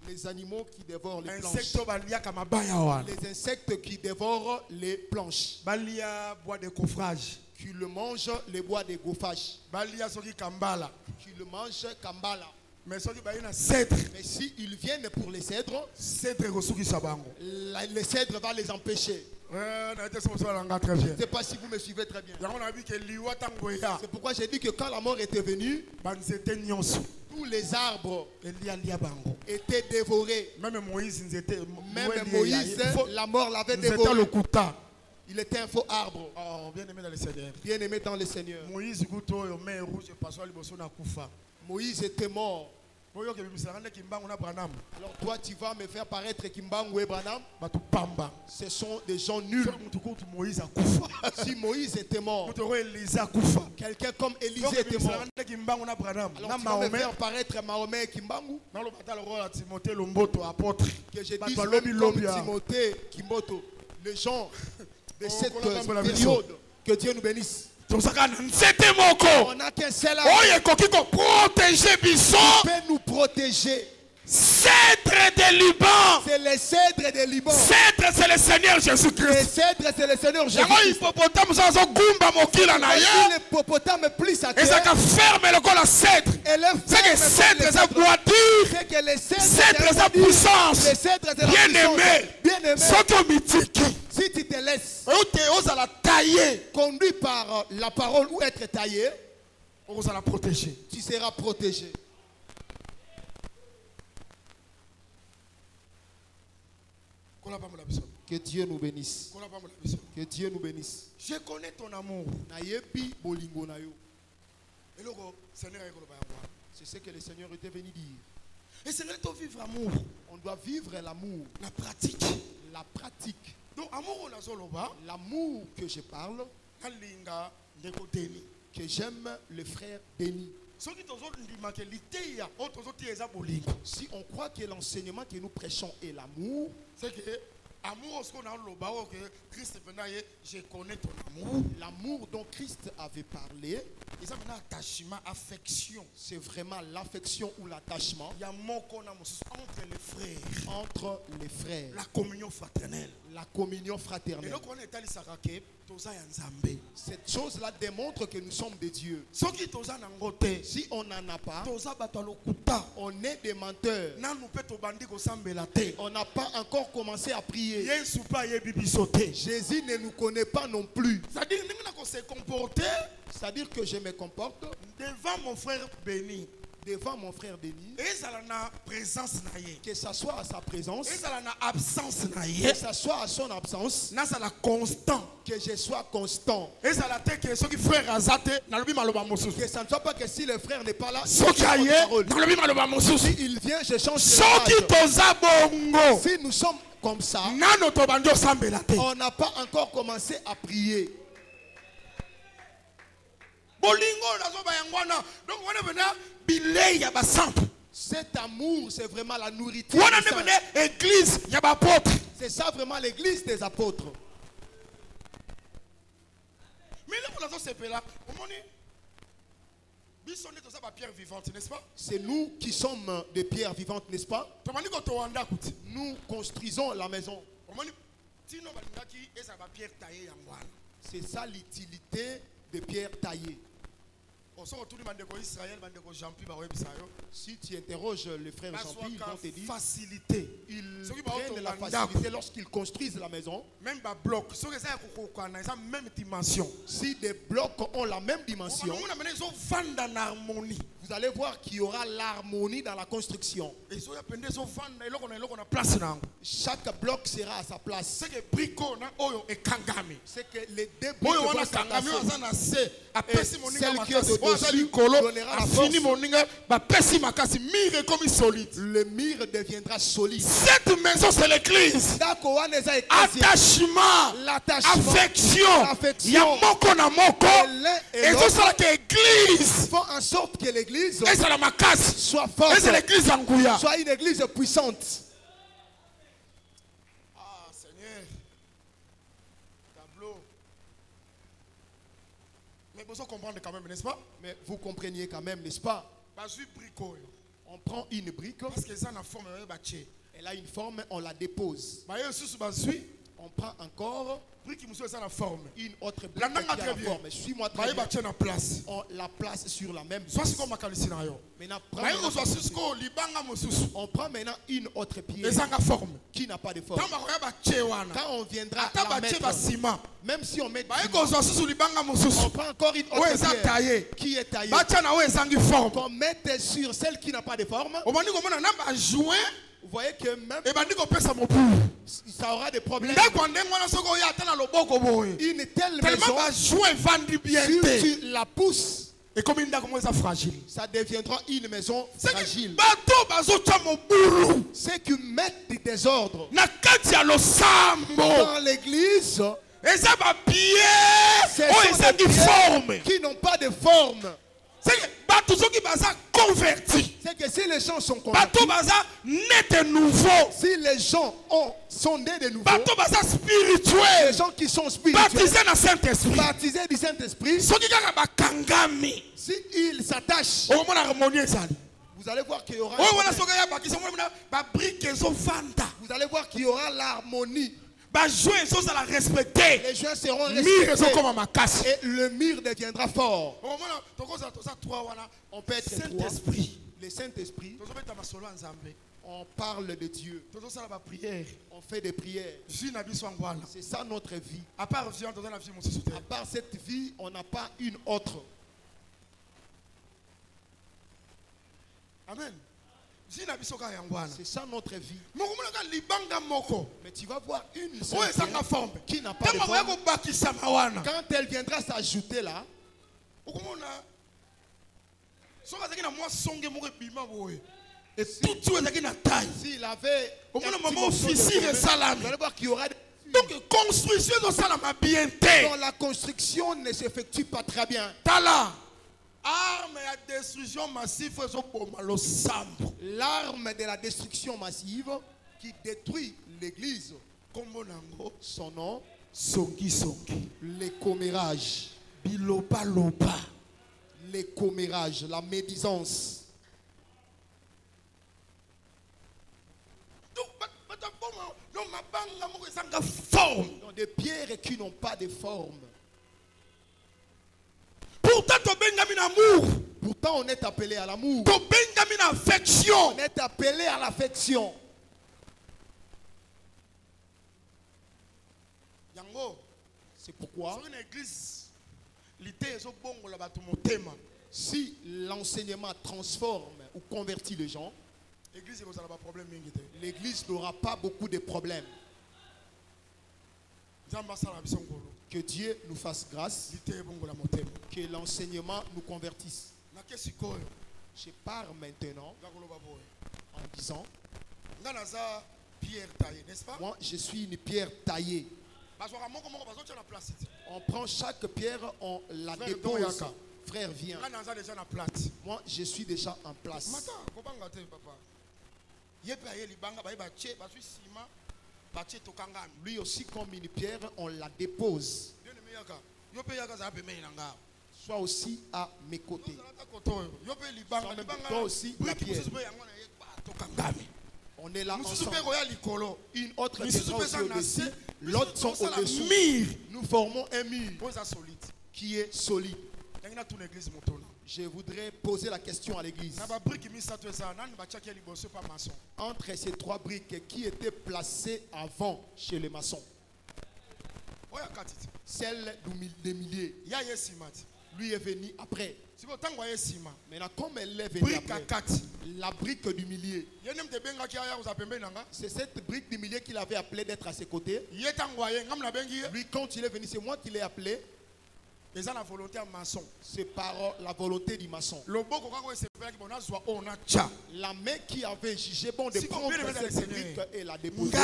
Les animaux qui dévorent les planches. Les insectes qui dévorent les planches. Qui le mangent les bois de gaufrage. Qui le mangent kambala. Mais si ils viennent pour les cèdres, les cèdres vont les empêcher. Je ne sais pas si vous me suivez très bien. C'est pourquoi j'ai dit que quand la mort était venue, tous les arbres étaient dévorés. Même Moïse, la mort l'avait dévoré. Il était un faux arbre. Oh, bien aimé dans le Seigneur. Bien aimé dans le Seigneur. Moïse était mort. Alors toi tu vas me faire paraître Kimbangu et Branham. Ce sont des gens nuls. Si Moïse était mort, quelqu'un comme Élisée était mort. Alors tu vas me faire paraître Mahomet et Kimbangu. Que je dise comme Timothée, Kimboto. Les gens de cette période. Que Dieu nous bénisse. On n'a qu'un seul arbre qui peut nous protéger. Cèdre de Liban. C'est les cèdres de Liban. Cèdre, c'est le Seigneur Jésus-Christ. Les cèdres, c'est le Seigneur Jésus-Christ. L'hippopotame plie sa terre. Et ça ferme le col à cèdre. C'est que cèdre, c'est bois dur. C'est que les cèdre, c'est puissance. Les cèdres, c'est la bien-aimé. Soto mythique. Si tu te laisses conduit par la parole ou être taillé, tu seras protégé. Que Dieu nous bénisse. Que Dieu nous bénisse. Je connais ton amour. C'est ce que le Seigneur était venu dire. Et c'est là vivre l'amour. On doit vivre l'amour. La pratique. La pratique. Donc l'amour que je parle, que j'aime le frère Denis. Si on croit que l'enseignement que nous prêchons est l'amour, c'est que je connais ton amour. L'amour dont Christ avait parlé, c'est vraiment l'affection ou l'attachement entre les frères. La communion fraternelle. La communion fraternelle. Cette chose-là démontre que nous sommes des dieux. Si on n'en a pas, on est des menteurs. On n'a pas encore commencé à prier. Jésus ne nous connaît pas non plus. C'est-à-dire que je me comporte devant mon frère béni. Devant mon frère Denis, que ça soit à sa présence, que ça soit à son absence, que je sois constant, que ça ne soit pas que si le frère n'est pas là, si il vient, je change de si nous sommes comme ça, on n'a pas encore commencé à prier. Cet amour, c'est vraiment la nourriture. C'est ça vraiment l'église des apôtres. C'est nous qui sommes des pierres vivantes, n'est-ce pas? Nous construisons la maison. C'est ça l'utilité des pierres taillées. Si tu interroges les frères Champi, ils vont te dire facilité. Ils prennent la facilité lorsqu'ils construisent la maison. Même des blocs, même dimension. Si des blocs ont la même dimension, vous allez voir qu'il y aura l'harmonie dans la construction. Chaque bloc sera à sa place. C'est que les deux briques vont s'entasser. Et celle qui est au-dessus donnera la force. Le mur deviendra solide. Cette maison, c'est l'église. Attachement, affection. Il y a moko na moko. Et tout ça, l'église. Font en sorte que l'église soit forte. Soit une église puissante. Ah, Seigneur. Tableau. Mais vous comprenez quand même, n'est-ce pas? Mais vous compreniez quand même, n'est-ce pas? On prend une brique. Parce que ça a une forme. Elle a une forme, on la dépose. On prend encore une autre brique qui a la forme. Suis-moi très bien. On la place sur la même place. Maintenant, on prend maintenant une autre pierre qui n'a pas de forme. Quand on viendra la mettre, même si on met on prend encore une autre pierre qui est taillée, qu'on mette sur celle qui n'a pas de forme. Vous voyez que même ça aura des problèmes. Une telle maison, si tu la pousses, ça deviendra une maison fragile. C'est qu'ils mettent du désordre dans l'église. Ce sont des pierres qui n'ont pas de forme. C'est que si les gens sont convertis, si les gens sont nés de nouveau, les gens qui sont spirituels, baptisés du Saint-Esprit, si ils s'attachent, vous allez voir qu'il y aura l'harmonie. Les joints seront respectés et le mur deviendra fort. On peut être Saint-Esprit. Le Saint-Esprit, on parle de Dieu. On fait des prières. C'est ça notre vie. À part cette vie, on n'a pas une autre. Amen. C'est ça notre vie. Mais tu vas voir une seule qui n'a pas de forme. Quand elle viendra s'ajouter là, et s'il avait vous allez voir qu'il y aura des... Donc construction dont la construction ne s'effectue pas très bien. Arme à destruction massive. L'arme de la destruction massive qui détruit l'église. Son nom, les commérages. Les commérages, la médisance. Des pierres qui n'ont pas de forme. Pourtant, on est appelé à l'amour. On est appelé à l'affection. C'est pourquoi si l'enseignement transforme ou convertit les gens, l'église n'aura pas beaucoup de problèmes. Que Dieu nous fasse grâce, que l'enseignement nous convertisse. Je pars maintenant en disant, moi je suis une pierre taillée. On prend chaque pierre, on la dépose. Frère, viens. Moi je suis déjà en place. Lui aussi comme une pierre, on la dépose. Sois aussi à mes côtés. Toi aussi la pierre. On est là ensemble. Une autre pierre aussi au-dessus. L'autre sont au-dessous. Nous formons un mur qui est solide. Je voudrais poser la question à l'église. Entre ces 3 briques, qui étaient placées avant chez les maçons? Celle des milliers. Lui est venu après. Maintenant, comme elle est venue après, la brique du millier, c'est cette brique du millier qu'il avait appelé d'être à ses côtés. Lui, quand il est venu, c'est moi qui l'ai appelé. C'est par la volonté du maçon. La main qui avait jugé bon de prendre cette brique et la déposer.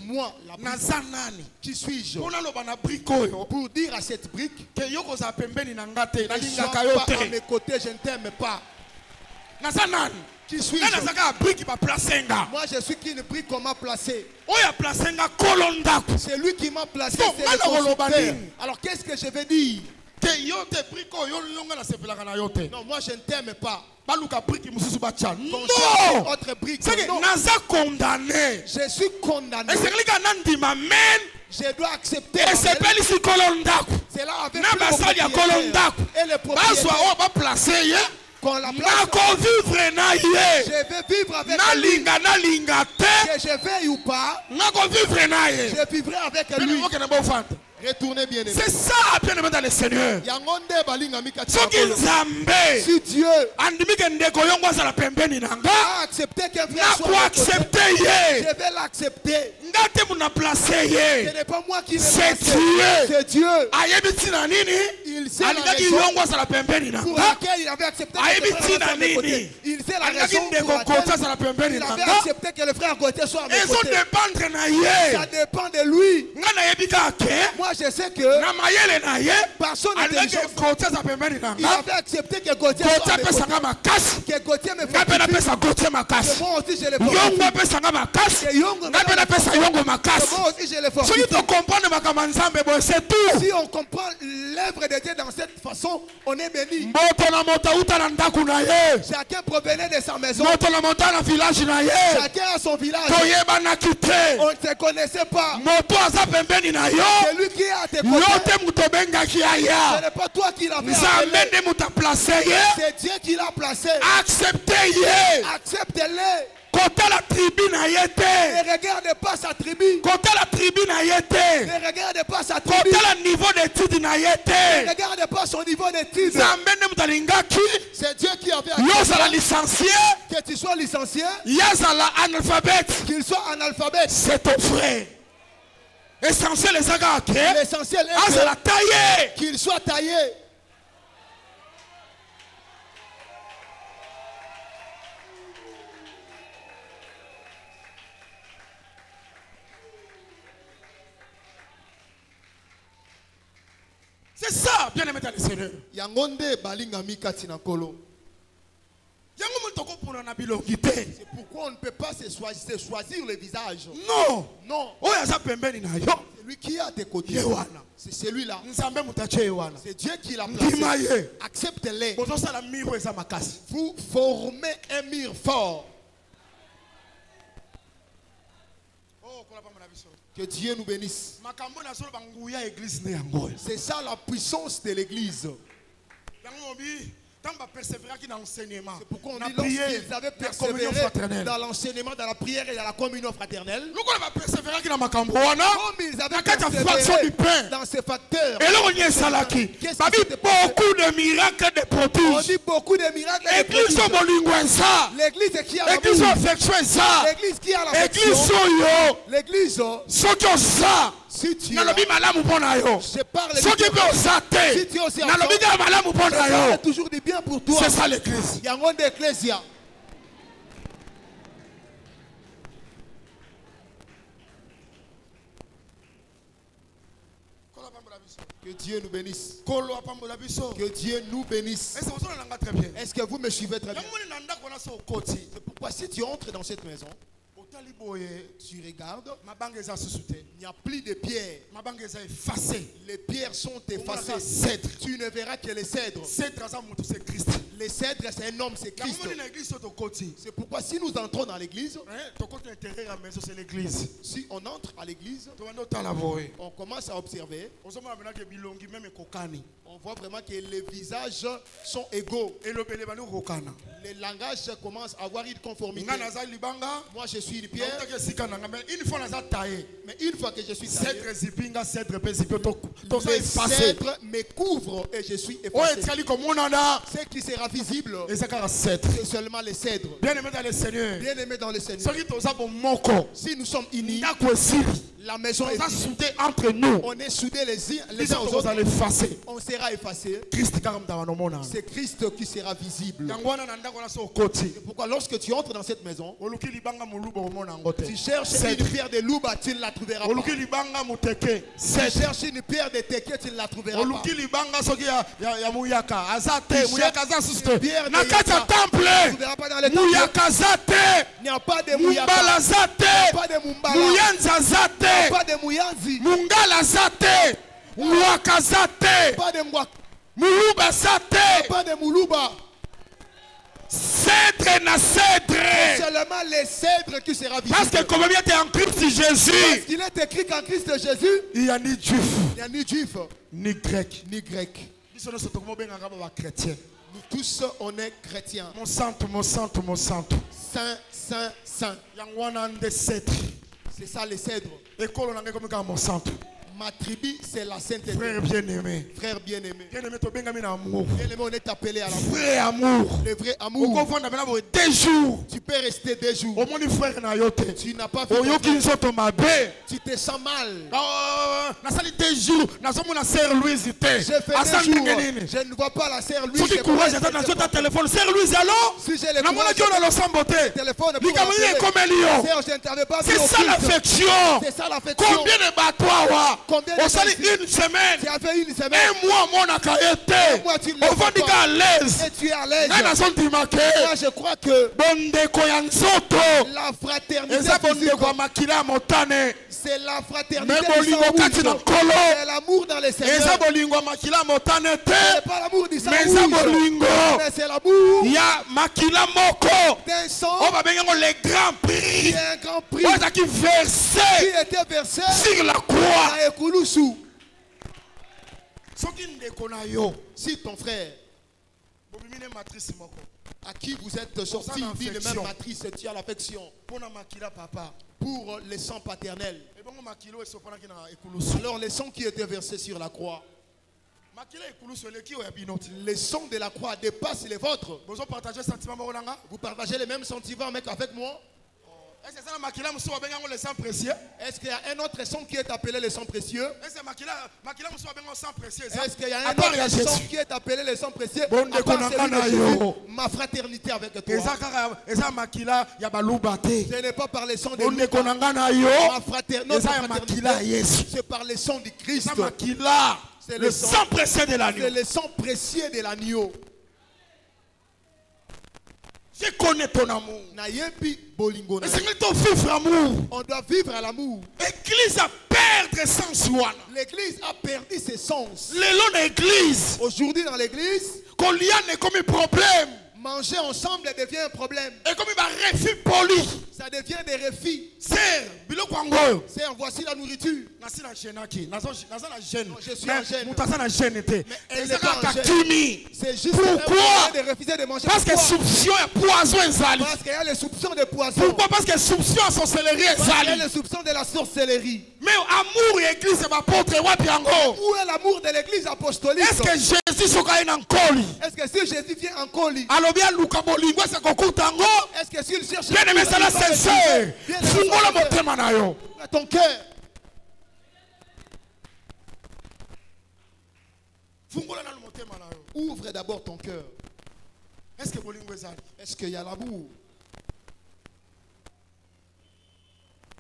Moi, la brique. Qui suis-je pour dire à cette brique ne sois pas à mes côtés, je ne t'aime pas? Qui suis-je? Moi, je suis qu'une brique qu'on m'a placée. C'est lui qui m'a placé. Alors, qu'est-ce que je vais dire? Non, moi, je ne t'aime pas. Non! Autre brique. Condamné. Je suis condamné. Je dois accepter. C'est là avec et le propriétaire. Je vais vivre avec lui. Que je veuille ou pas, je vivrai avec lui. Retournez bien aimé. C'est ça, bien aimé dans le Seigneur. Si Dieu a accepté qu'un frère soit accepté, je vais l'accepter. Ce n'est pas moi qui l'ai placé. C'est Dieu. Il sait la raison pour laquelle il avait accepté que le frère soit à mes côtés. Il sait la raison pour laquelle il avait accepté que le frère côté soit à mes côtés. Ça dépend de lui. Moi je sais que par son intelligence, il avait accepté que Gauthier soit à mes côtés. Que Gauthier me fortifie. Que moi aussi je le fortifie. Que Yongo si on comprend l'œuvre de Dieu dans cette façon, on est béni. Chacun provenait de sa maison. Chacun a son village. On ne se connaissait pas. C'est lui qui est à tes côtés. Ce n'est pas toi qui l'as fait. C'est Dieu qui l'a placé. Acceptez-le. La tribu n'a été. Ne regarde pas sa tribu. La tribu n'a été. Ne regarde pas sa tribu. Le niveau d'études n'a été. Ne regarde pas son niveau d'études. C'est Dieu qui avait licencié. Que tu sois licencié. Analphabète. Qu'il soit analphabète. C'est ton frère. L'essentiel est qu'il soit taillé. C'est ça, bien aimé dans le Seigneur. C'est pourquoi on ne peut pas se choisir le visage. Non. Non. C'est lui qui est à tes côtés. C'est celui-là. C'est Dieu qui l'a placé. Acceptez-les. Vous formez un mur fort. Que Dieu nous bénisse. C'est ça la puissance de l'église. C'est pourquoi on dit lorsqu'ils avaient persévéré dans l'enseignement, dans la prière et dans la communion fraternelle, comme ils avaient persévéré dans ces facteurs, beaucoup de miracles de produits. On dit beaucoup de miracles de produits. L'église qui a l'amour, l'église qui a l'affection, l'église si tu je parle si tu es aussi c'est toujours du bien pour toi. C'est ça l'église. Il y a un monde d'ecclésia. Que Dieu nous bénisse. Que Dieu nous bénisse. Est-ce que vous me suivez très bien? C'est pourquoi si tu entres dans cette maison, tu regardes, il n'y a plus de pierres. Les pierres sont effacées. Tu ne verras que les cèdres. Les cèdres, c'est un homme, c'est Christ. C'est pourquoi si nous entrons dans l'église, si on entre à l'église, on commence à observer. On voit vraiment que les visages sont égaux. Les langages commencent à avoir une conformité. Moi je suis une pierre. Mais une fois que je suis taillé, les cèdres me couvrent et je suis effacé. Ce qui sera visible, c'est seulement les cèdres. Bien-aimés dans le Seigneur. Bien-aimés dans le Seigneur. Si nous sommes unis, la maison est soudée entre nous. On est soudés les uns aux autres. On sera effacé. C'est Christ qui sera visible. C'est pourquoi lorsque tu entres dans cette maison, tu cherches une pierre de louba, tu ne la trouveras pas. Tu cherches une pierre de teke, tu ne la trouveras pas. Tu cherches une pierre de temple. Tu ne trouveras pas dans le temple. Il n'y a pas de Mouyaka. Il n'y a pas de Mumbala. Pas de Mouyanzi. Mungala zate. Mwaka zate. Pas de Mwaka. Muluba zate. Pas de Muluba. Cèdre na cèdre. Seulement les cèdres qui sera visible. Parce que comme bien tu es en Christ Jésus. Parce qu'il est écrit qu'en Christ Jésus, il n'y a ni juif. Il n'y a ni juif. Ni grec. Ni grec. Nous tous, on est chrétiens. Mon santo. Saint, saint, saint. C'est ça les cèdres. Ma tribu, c'est la sainteté. Frère bien-aimé. Frère bien-aimé. Bien-aimé, on est appelé à l'amour. Vrai amour. Le vrai amour. Des jours. Tu peux rester des jours. Tu n'as pas vu. Tu te sens mal. Des jours. Je ne vois pas la sœur Louise. Si j'ai le téléphone, c'est ça l'affection. Combien de batois? On s'est dit une semaine. Tu as fait une semaine. Un mois, mon a été. On va dire à l'aise. Et tu es à l'aise. Moi, je crois que la fraternité, c'est la fraternité. C'est l'amour dans les Seigneurs. C'est pas l'amour du sang rouge. Mais c'est l'amour. Il y a Makila Moko. D'un sang. On va bien les grands prix. Il y a un grand prix. Qui était versé sur la croix. Si ton frère à qui vous êtes sortis d'une même matrice, tu as l'affection pour les sangs paternels. Alors les sangs qui étaient versés sur la croix, les sangs de la croix dépassent les vôtres. Vous partagez les mêmes sentiments avec moi? Est-ce qu'il y a un autre sang qui est appelé le sang précieux? Est-ce qu'il y a un autre sang qui est appelé le sang précieux? Ma fraternité avec toi. Ce n'est pas par le sang de ma fraternité. C'est par le sang du Christ. C'est le sang précieux de l'agneau. C'est le sang précieux de l'agneau. Je connais ton amour. On doit vivre à l'amour. L'église a perdu sens. L'église a perdu ses sens. L'église. Aujourd'hui dans l'église, Coliane est comme un problème. Manger ensemble devient un problème. Et comme il va refus poli. Ça devient des refus. Sœur, voici la nourriture. Je suis en gêne. Mais c'est juste pourquoi? De refuser de manger. Parce que soupçon est poison. Parce qu'il y a les soupçons de poison. Pourquoi? Parce que soupçon de sorcellerie. Parce qu'il y a les soupçons de la sorcellerie. Mais amour et église c'est ma porte. Où est l'amour de l'église apostolique? Est-ce que Jésus sera en colis? Est-ce que si Jésus vient en colis? Est-ce que s'il cherche bien aimé, c'est la sincère. Ton cœur. Ouvre d'abord ton cœur. Est-ce qu'il y a l'amour?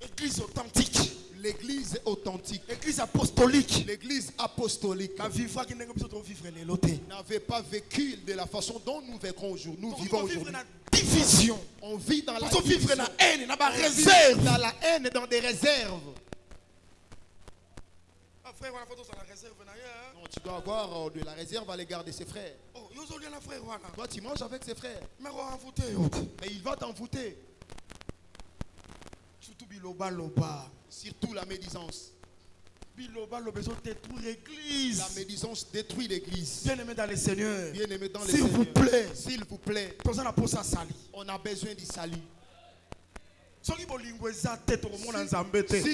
L'église authentique. L'église authentique. L'église apostolique. L'église apostolique. N'avait pas vécu de la façon dont nous vivons aujourd'hui. Nous vivons aujourd'hui. Division. On vit dans la division. Dans la haine, dans des réserves. Non, tu dois avoir de la réserve à l'égard de ses frères. Toi, tu manges avec ses frères. Mais il va t'envoûter. Surtout la médisance. La médisance détruit l'église. Bien-aimé dans le Seigneur. Bien-aimé dans le S'il Seigneur. vous plaît. S'il vous plaît. On a besoin du salut. S'il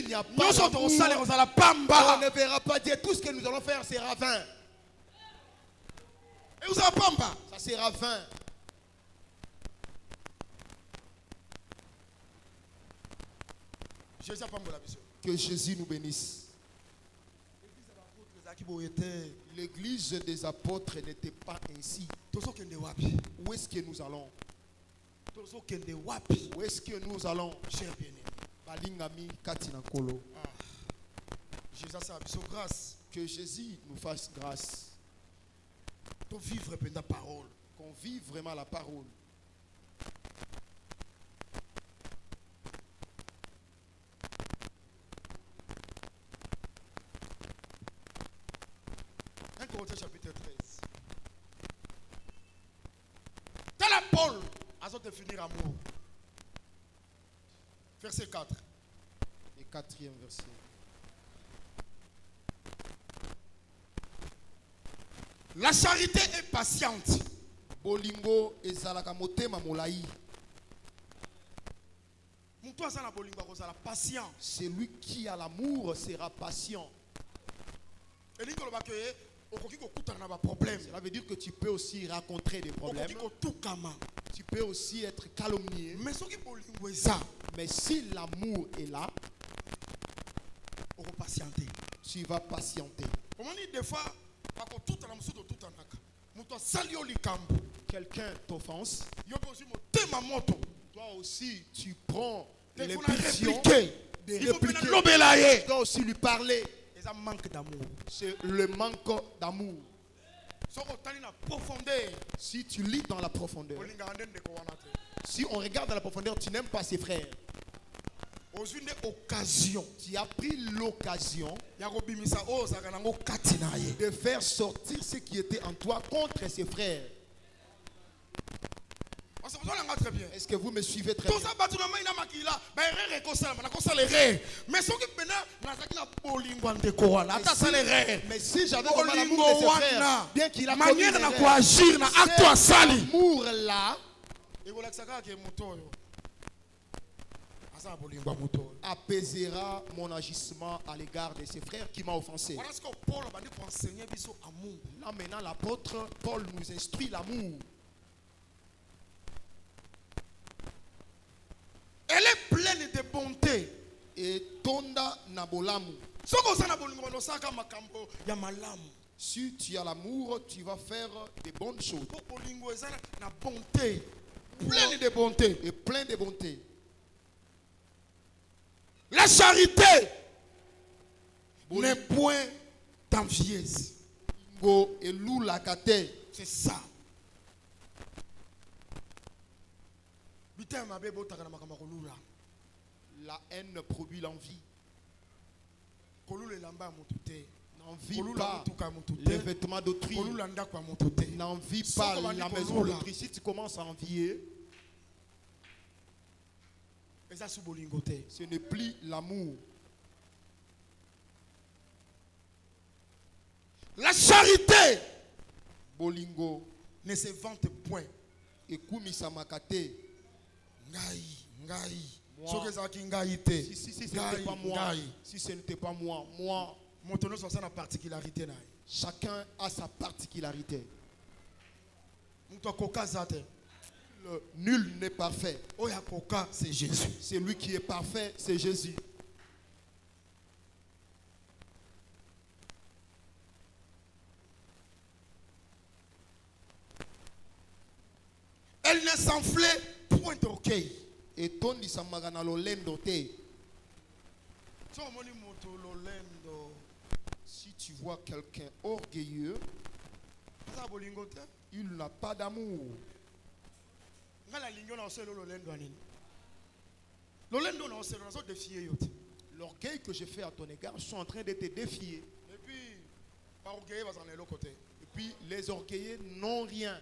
n'y a pas d'amour, on ne verra pas Dieu. Tout ce que nous allons faire sera vain. Ça sera vain. Que Jésus nous bénisse. L'église des apôtres n'était pas ainsi. Où est-ce que nous allons? Où est-ce que nous allons? Cher bien-aimé. Que Jésus nous fasse grâce. Qu'on vive vraiment la parole. Chapitre 13. Tel Paul a de finir amour. Verset 4. Le 4e verset. La charité est patiente. Bolingo ezalaka motema molai. Celui qui a l'amour sera patient. Cela veut dire que tu peux aussi rencontrer des problèmes. Tu peux aussi être calomnié. Mais si l'amour est là, tu vas patienter. Des fois, quelqu'un t'offense. Toi aussi, tu prends l'impulsion de répliquer. Tu dois aussi lui parler. C'est le manque d'amour. Si tu lis dans la profondeur, si on regarde dans la profondeur, tu n'aimes pas ses frères. Tu as pris l'occasion de faire sortir ce qui était en toi contre ses frères. Est-ce que vous me suivez très bien? Mais si j'avais vraiment l'amour de ses frères, bien qu'il a commis une erreur, cet amour-là apaisera mon agissement à l'égard de ses frères qui m'ont offensé. Là maintenant, l'apôtre Paul nous instruit l'amour. Elle est pleine de bonté. Et tonda nabolamu. Si tu as l'amour, tu vas faire de bonnes choses. Pleine de bonté. Et plein de bonté. La charité n'est point d'envieuse. C'est ça. La haine produit l'envie. N'envie pas les vêtements d'autrui. N'envie pas la maison d'autrui. Si tu commences à envier, ce n'est plus l'amour. La charité Bolingo ne se vante point. Ekumisa makate. Si ce n'était pas moi, si ce n'était pas moi, chacun a sa particularité. Nul n'est parfait. C'est Jésus. C'est lui qui est parfait, c'est Jésus. Elle ne s'enflait point d'orgueil. Et ton disamagana lolendo te. Si tu vois quelqu'un orgueilleux, il n'a pas d'amour. L'orgueil que je fais à ton égard, je suis en train de te défier. Et puis les orgueilleux n'ont rien.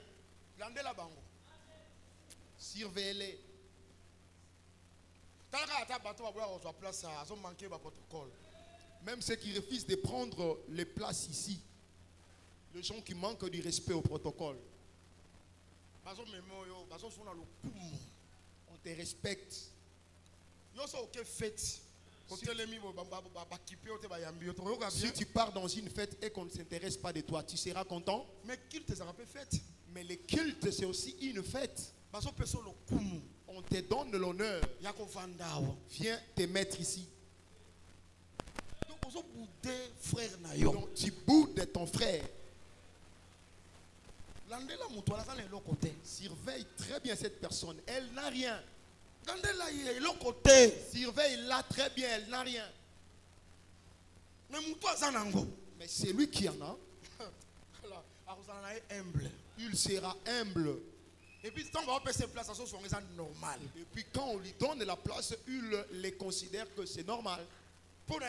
Surveillez-les. Même ceux qui refusent de prendre les places ici, les gens qui manquent du respect au protocole, on te respecte. Si tu pars dans une fête et qu'on ne s'intéresse pas de toi, tu seras content. Mais le culte, c'est aussi une fête. On te donne l'honneur. Viens te mettre ici. Donc tu boudes ton frère. Surveille très bien cette personne. Elle n'a rien. Surveille-la très bien. Elle n'a rien. Mais c'est lui qui en a. Il sera humble. Et puis quand on lui donne la place, il les considère que c'est normal. Pour lui,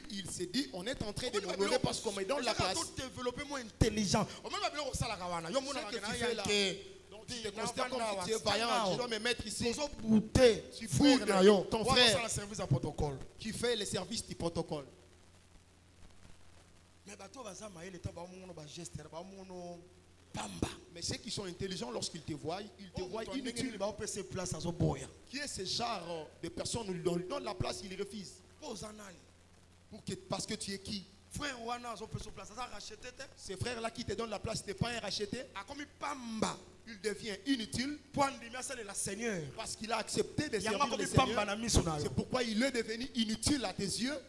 il s'est dit, on est en train de m'honorer parce qu'on me donne la place. Développement intelligent. Donc tu te considères comme si tu es vaillant, je dois me mettre ici. Tu fous ton frère qui fait le service du protocole. Mais ceux qui sont intelligents, lorsqu'ils te voient inutile. Qui est ce genre de personnes où ils donnent la place, ils refusent. Parce que tu es qui? Ces frères-là qui te donnent la place, tu n'es pas un racheté. Il devient inutile parce qu'il a accepté de servir le Seigneur. C'est pourquoi il est devenu inutile à tes yeux.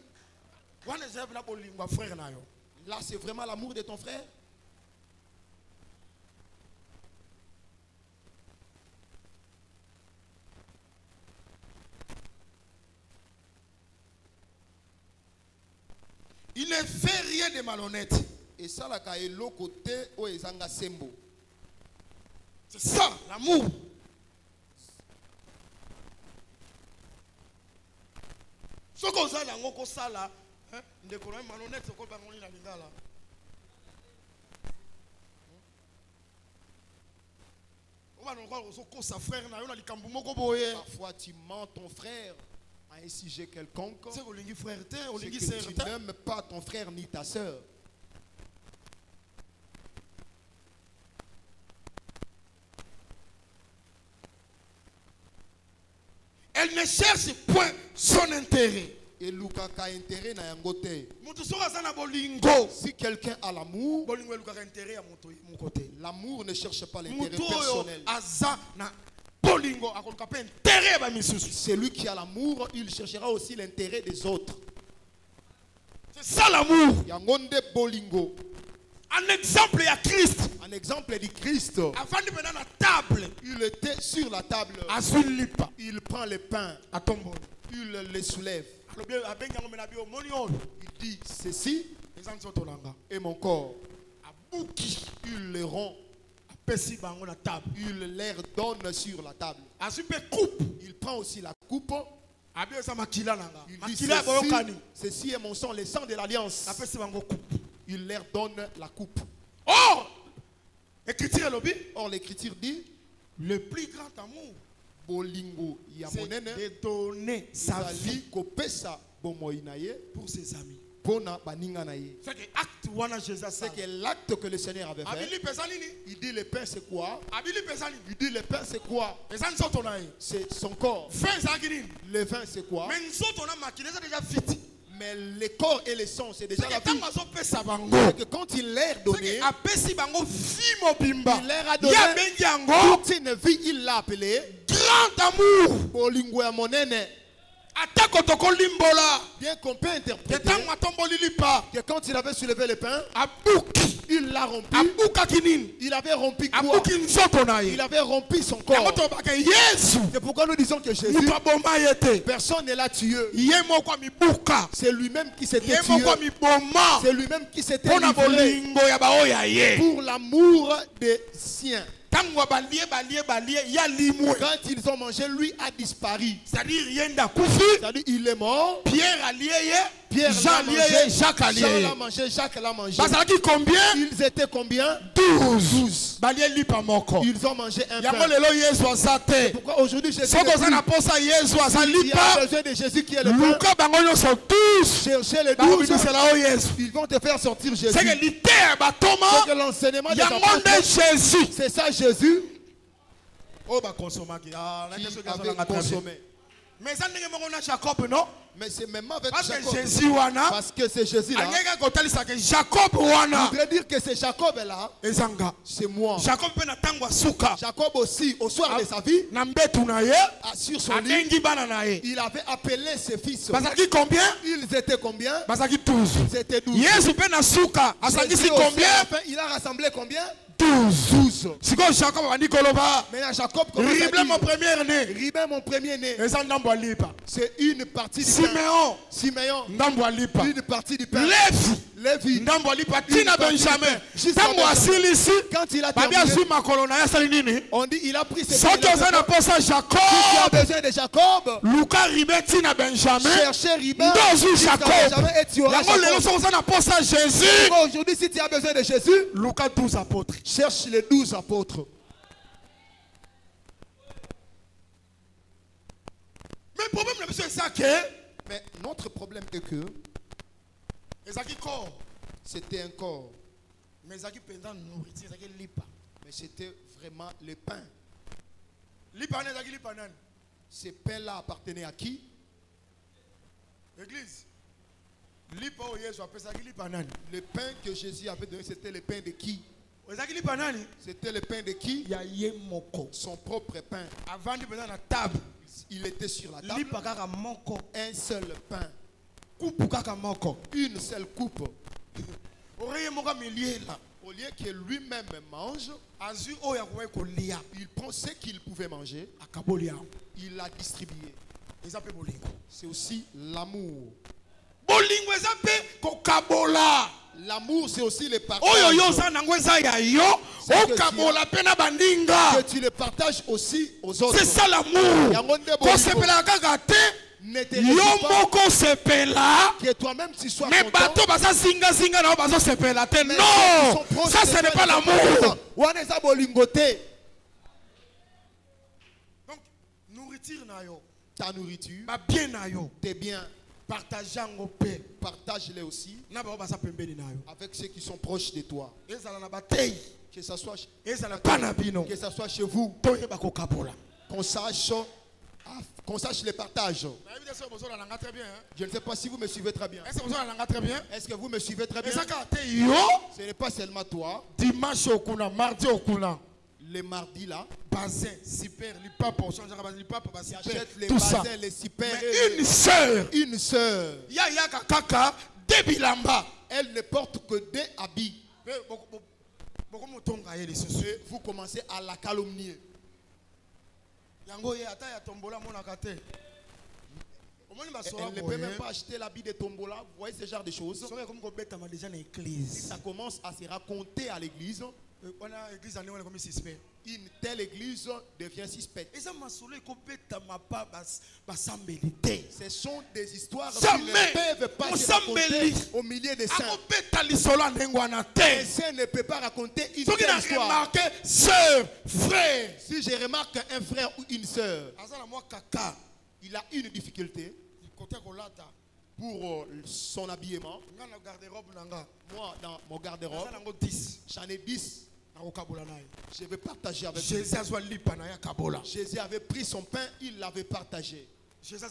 Là, c'est vraiment l'amour de ton frère. Il ne fait rien de malhonnête. Et ça, là, c'est le côté où ils ont sembo. C'est ça, l'amour. Ce qu'on a dans ça là, ne connaît malhonnête, ce qu'on a dans la lingala. Parfois, tu mens ton frère à un sujet quelconque. C'est que tu n'aimes pas ton frère ni ta soeur. Elle ne cherche point son intérêt. Et Lukaka intérêt na yangote. Si quelqu'un a l'amour, l'amour ne cherche pas l'intérêt personnel. Celui qui a l'amour, il cherchera aussi l'intérêt des autres. C'est ça l'amour. Yangonde bolingo. Un exemple à Christ. Un exemple du Christ. Avant de venir à la table, il était sur la table. Il prend le pain. Il le soulève. Il dit ceci est mon corps. Il le rend. Il leur donne sur la table. Il prend aussi la coupe. Il dit ceci est mon sang, le sang de l'alliance. Il leur donne la coupe. Or, l'écriture dit le plus grand amour, c'est de donner sa vie pour ses amis. C'est que l'acte que le Seigneur avait fait. Il dit le pain c'est quoi? Il dit le pain c'est quoi? C'est son corps. Le vin c'est quoi? Mais le corps et le sang, c'est déjà la vie. Que quand il leur donné, il leur a donné toute une vie, il l'a appelé grand amour. Bien qu'on peut interpréter que quand il avait soulevé le pain, il l'a rompu. Il avait rompu quoi? Il avait rompu son corps. C'est pourquoi nous disons que Jésus, personne ne l'a tué. C'est lui-même qui s'était tué. C'est lui-même qui s'était livré pour l'amour des siens. Quand ils ont mangé, lui a disparu. C'est-à-dire il est mort. Pierre a lié. Pierre l'a mangé. Jacques a lié. Jean l'a mangé. Jacques l'a mangé. Combien? Ils étaient combien? 12. Ils ont mangé un pain. Pourquoi aujourd'hui Jésus il a besoin de Jésus qui est le pain. Cherchez les 12. Ils vont te faire sortir Jésus. C'est que l'enseignement des apôtres. C'est ça Jésus. Oh, bah consommer. Consommé. Mais ça n'est pas Jacob, non? Mais c'est même avec parce Jacob. Que Jésus, parce que c'est Jésus là. Jacob, je voudrais dire que c'est Jacob là. C'est moi. Jacob aussi, au soir de sa vie, sur son lit, il avait appelé ses fils. Combien? Ils étaient combien? 12. Ils étaient 12. Il a rassemblé combien? 12. Maintenant Jacob Ribin mon premier né. C'est une partie du pain. Siméon. Une partie du pain. Lévi. Benjamin. Quand il a terminé, on dit il a pris ses pains. Jacob. Tu as besoin de Jacob. Cherchez Ribin. Et tu auras Jésus. Aujourd'hui si tu as besoin de Jésus, Lucas 12 apôtres. Cherche les 12 apôtres. Mais le problème, c'est ça que. Mais notre problème est que. C'était un corps. Mais c'était vraiment le pain. Ces pains-là appartenaient à qui? L'église. Le pain que Jésus avait donné, c'était le pain de qui? C'était le pain de qui? Son propre pain. Avant de venir à la table, il était sur la table. Un seul pain. Une seule coupe. Au lieu que lui-même mange, il pensait qu'il pouvait manger. Il l'a distribué. C'est aussi l'amour. L'amour, c'est aussi le partage. Que tu le partages aussi aux autres. C'est ça l'amour. Ne te réjouis pas que toi-même tu sois content. Non, ça ce n'est pas l'amour. Donc, nourriture, ta nourriture, tes biens, partage-les aussi avec ceux qui sont proches de toi. Que ça soit chez vous. Qu'on sache les partages. Je ne sais pas si vous me suivez très bien. Est-ce que vous me suivez très bien? Ce n'est pas seulement toi. Dimanche au kuna, mardi au kuna. Les mardis là. Bazin, super, les papes, on change les papes, les bazins, les super. Une sœur. Une sœur. Yaya kaka, debilamba. Elle ne porte que 2 habits. Vous commencez à la calomnier. Elle ne peut même pas acheter l'habit de tombola. Vous voyez ce genre de choses. Si ça commence à se raconter à l'église, une telle église devient suspecte. Ce sont des histoires qui ne peuvent pas se raconter au milieu des saints. Un saint ne peut pas raconter une telle histoire. Sœur, frère. Si je remarque un frère ou une sœur, il a une difficulté pour son habillement. Moi, dans mon garde-robe, j'en ai 10. Je vais partager avec lui. Jésus avait pris son pain, il l'avait partagé. Jésus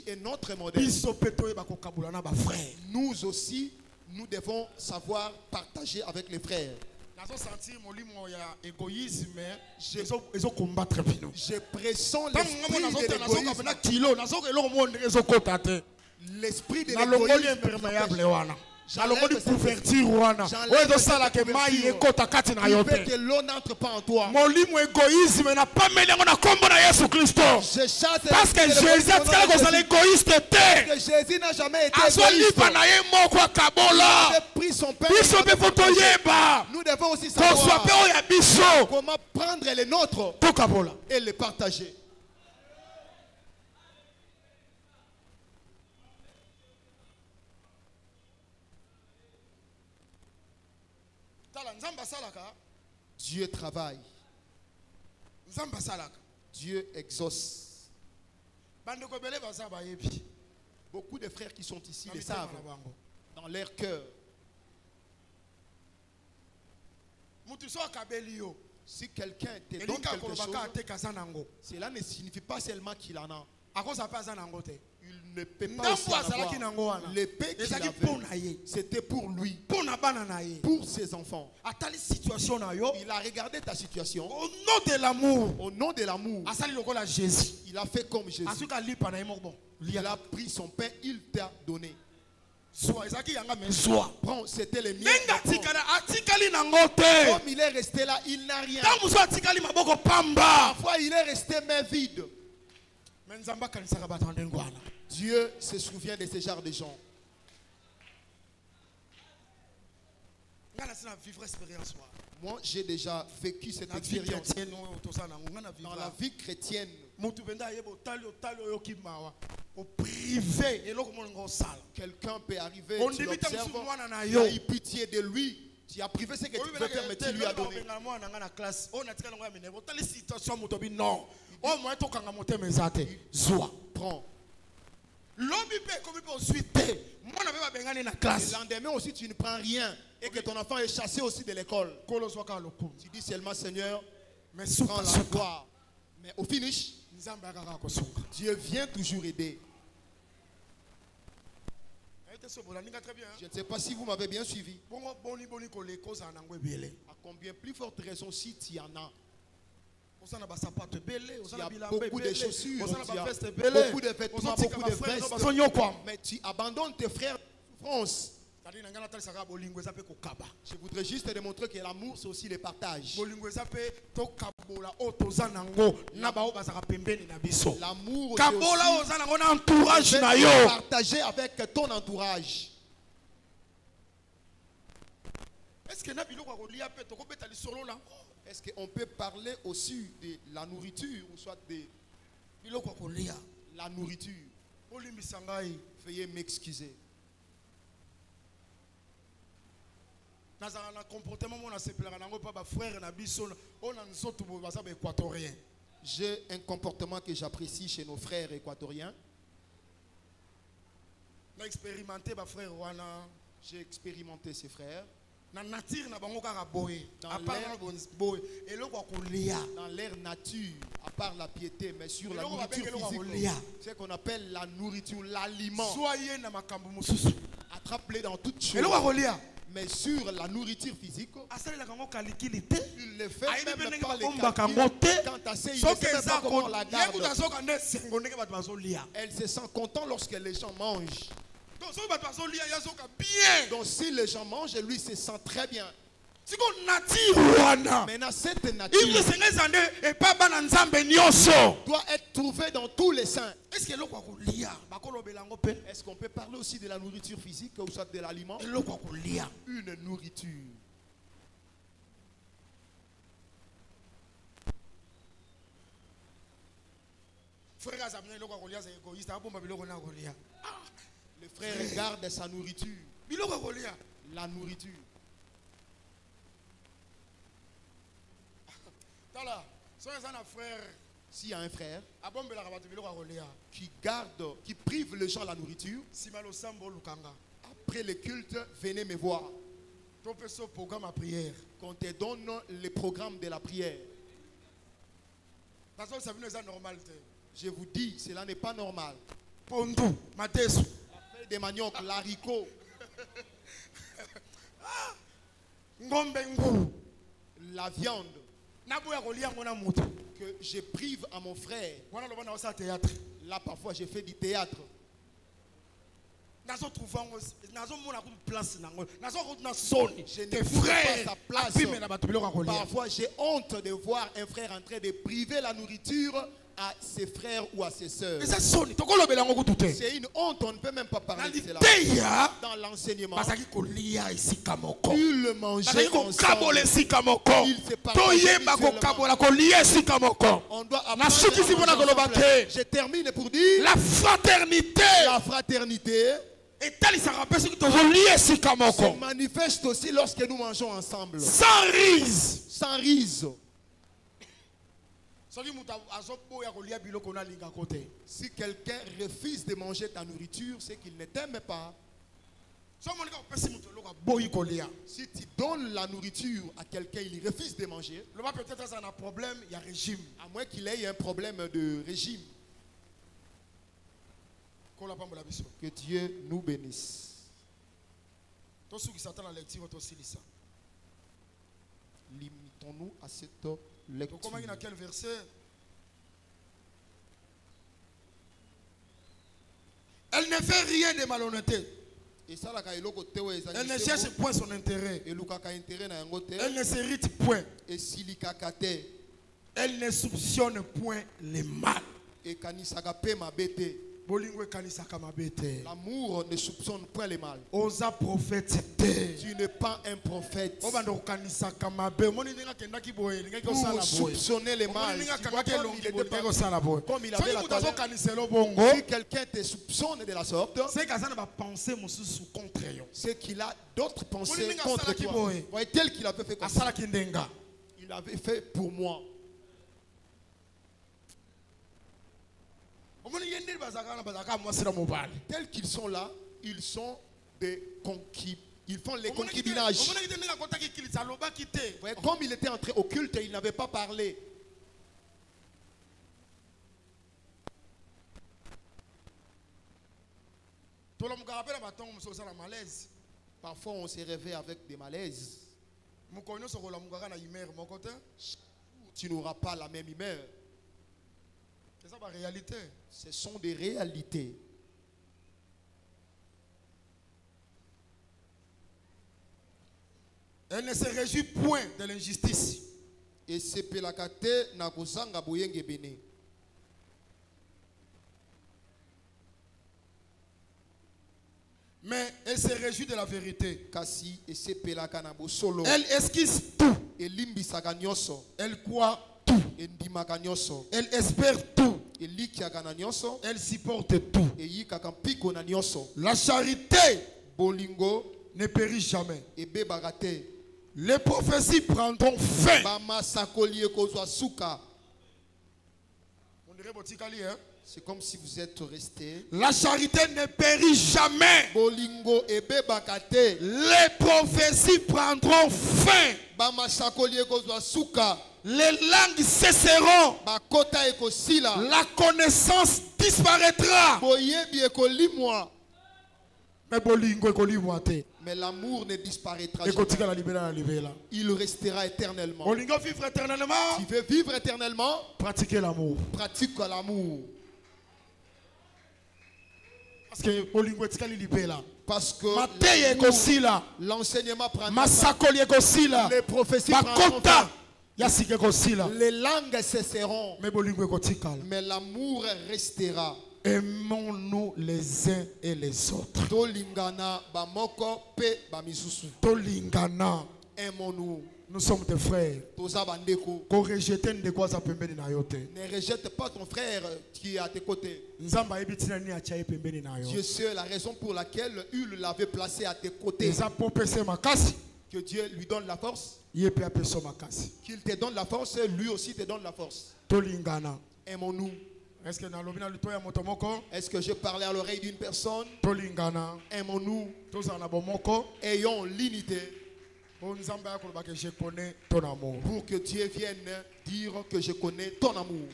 est notre modèle. Nous aussi, nous devons savoir partager avec les frères. Je pressens l'esprit de l'égoïsme. J'enlève couverture wana. Que l'eau n'entre pas en toi. Égoïsme n'a pas mêlé na kombo na Yesu Christo. Parce que Jésus est égoïste. Jésus n'a jamais été égoïste. Il a pris son pain. Nous devons devons aussi savoir comment prendre les nôtres et les partager. Dieu travaille. Dieu exauce. Beaucoup de frères qui sont ici le savent dans leur cœur. Si quelqu'un te donne quelque chose, cela ne signifie pas seulement qu'il en a. Il ne peut pas aussi en avoir. L'épée qu'il avait, c'était pour lui, pour ses enfants. Il a regardé ta situation. Au nom de l'amour, il a fait comme Jésus. Il a pris son pain, il t'a donné. Prends, c'était le mien. Comme il est resté là, il n'a rien. Parfois, il est resté main vide. Dieu se souvient de ce genre de gens. Moi, j'ai déjà vécu cette expérience. Dans la vie chrétienne, au privé, quelqu'un peut arriver, tu l'observes, tu as eu pitié de lui, tu as privé ce que tu peux faire, mais tu lui as donné. Prends. Le lendemain aussi, tu ne prends rien et que ton enfant est chassé aussi de l'école. Tu dis seulement, Seigneur, prends la gloire. Mais au finish, Dieu vient toujours aider. Je ne sais pas si vous m'avez bien suivi. À combien plus forte raison si tu en as. Il y a beaucoup de chaussures, beaucoup de vêtements, beaucoup de vestes. Mais tu abandonnes tes frères en souffrance. Je voudrais juste te démontrer que l'amour, c'est aussi le partage. L'amour, c'est partager avec ton entourage. Est-ce qu'on peut parler aussi de la nourriture ou soit de la nourriture? Veuillez m'excuser. J'ai un comportement que j'apprécie chez nos frères équatoriens. J'ai expérimenté ces frères. Dans leur nature, à part la piété, mais sur la nourriture physique, c'est qu'on appelle la nourriture, l'aliment. Attrape-les dans toutes choses. Mais sur la nourriture physique, il le fait même pas les calculs. Quand assez, il ne sait même pas comment la garde. Elle se sent contente lorsque les gens mangent. Donc si les gens mangent, lui se sent très bien. Maintenant cette nature doit être trouvée dans tous les saints. Est-ce qu'on peut parler aussi de la nourriture physique ou soit de l'aliment? Une nourriture. Le frère regarde sa nourriture. La nourriture. S'il y a un frère qui garde, qui prive les gens de la nourriture, après le culte, venez me voir. Qu'on te donne le programme de la prière. Je vous dis, cela n'est pas normal. Des manioc, l'haricot, la viande que je prive à mon frère. Là parfois je fais du théâtre. Je ne trouve pas sa place. Parfois j'ai honte de voir un frère en train de priver la nourriture à ses frères ou à ses sœurs. C'est une honte, on ne peut même pas parler de cela. Dans l'enseignement, ils mangeaient ensemble. Ils se parlaient mutuellement. On doit apprendre. Je termine pour dire la fraternité. La fraternité se manifeste aussi lorsque nous mangeons ensemble. Sans rise. Sans rise. Si quelqu'un refuse de manger ta nourriture, c'est qu'il ne t'aime pas. Si tu donnes la nourriture à quelqu'un, il refuse de manger. Peut-être ça a un problème, il y a régime. À moins qu'il ait un problème de régime. Que Dieu nous bénisse. Limitons-nous à cette lecture. Quel verset? Elle ne fait rien de malhonnêteté. Elle ne cherche point son intérêt. Elle ne s'irrite point. Elle ne soupçonne point les mal. L'amour ne soupçonne point les mal. Osa prophétiter. Tu n'es pas un prophète. Pour soupçonner les mal, comme il avait la tendance. Si quelqu'un te soupçonne de la sorte, c'est qu'il a d'autres pensées contre toi. Voyez, tel qu'il avait fait comme ça. Il avait fait pour moi. Tels qu'ils sont là, ils sont des concubins. Ils font les concubinages. Comme il était entré au culte, il n'avait pas parlé. Parfois on se réveille avec des malaises. Tu n'auras pas la même humeur. Ce sont des réalités. Elle ne se réjouit point de l'injustice. Et c'est pelakate na kozanga boyenge bene. Mais elle se réjouit de la vérité. Kasi et c'est pelaka na bosolo. Elle esquisse tout. Et limbisaka nyonso. Elle croit tout. Et ndimaka nyonso. Elle espère tout. Elle supporte tout. La charité bolingo ne périt jamais. Et bébagate. Les prophéties prendront fin. C'est comme si vous êtes resté. La charité ne périt jamais. Bolingo et bébagate. Les prophéties prendront fin. Les langues cesseront. La connaissance disparaîtra. Mais l'amour ne disparaîtra jamais. Il restera éternellement. Tu veux vivre éternellement? Pratiquez l'amour. Pratique l'amour. Parce que l'enseignement prend les prophéties prendront fin. Les langues cesseront. Mais l'amour restera. Aimons-nous les uns et les autres. Aimons-nous. Nous sommes des frères. Ne rejette pas ton frère qui est à tes côtés. Dieu sait la raison pour laquelle il l'avait placé à tes côtés. Que Dieu lui donne la force. Qu'il te donne la force, lui aussi te donne la force. Aimons-nous. Est-ce que je parlais à l'oreille d'une personne? Aimons-nous. Ayons l'unité. Pour que Dieu vienne dire que je connais ton amour.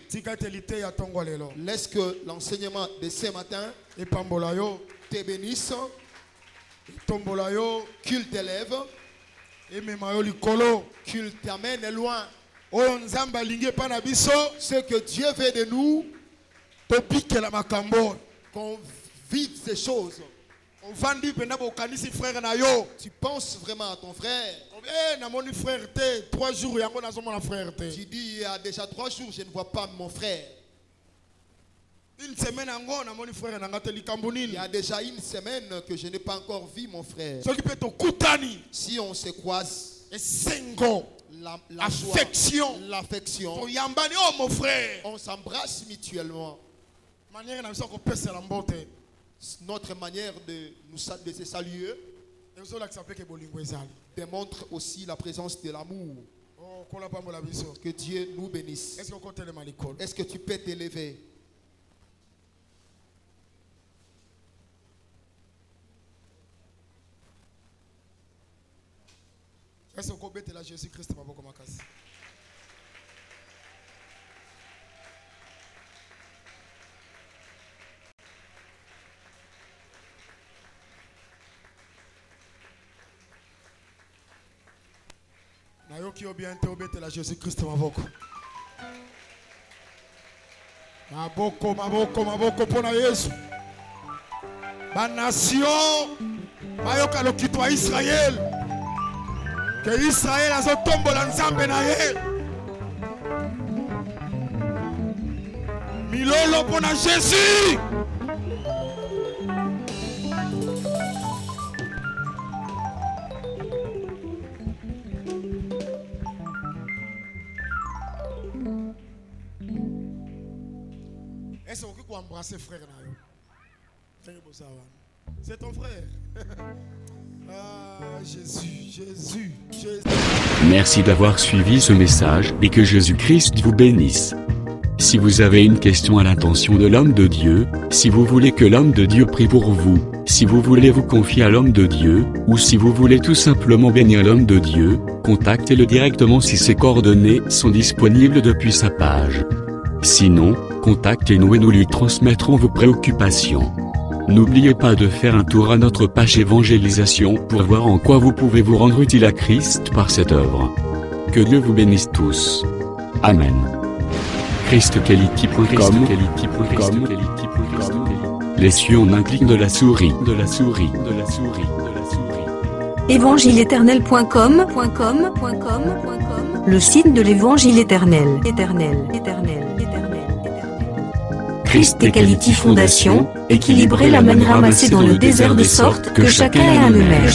Laisse que l'enseignement de ce matin te bénisse, qu'il t'élève, qu'il t'amène loin. Ce que Dieu veut de nous, qu'on vive ces choses. Tu penses vraiment à ton frère. Tu dis, il y a déjà 3 jours, je ne vois pas mon frère. Il y a déjà une semaine que je n'ai pas encore vu mon frère. Si on se croise, l'affection, on s'embrasse mutuellement. Notre manière de se saluer démontre aussi la présence de l'amour. Que Dieu nous bénisse. Est-ce que tu peux t'élever? Est-ce que tu peux Jésus-Christ? Nayoki obiente obetela Jésus-Christ maboko. Maboko pona Yesu. Ba nation bayoka lokitwa Israël. Que Israël azotombola nzambe na ye. Milolo pona Jésus. Est-ce que tu peux embrasser frère? C'est ton frère. Ah, Jésus. Merci d'avoir suivi ce message et que Jésus-Christ vous bénisse. Si vous avez une question à l'intention de l'homme de Dieu, si vous voulez que l'homme de Dieu prie pour vous, si vous voulez vous confier à l'homme de Dieu, ou si vous voulez tout simplement bénir l'homme de Dieu, contactez-le directement si ses coordonnées sont disponibles depuis sa page. Sinon, contactez-nous et nous lui transmettrons vos préoccupations. N'oubliez pas de faire un tour à notre page évangélisation pour voir en quoi vous pouvez vous rendre utile à Christ par cette œuvre. Que Dieu vous bénisse tous. Amen. ChristKelity.com. Les cieux en un clic de la souris. Évangile-éternel.com. Le site de l'évangile éternel. ChristKelity Fondation, équilibrer la manne ramassée dans le désert de sorte que chacun ait un eumère.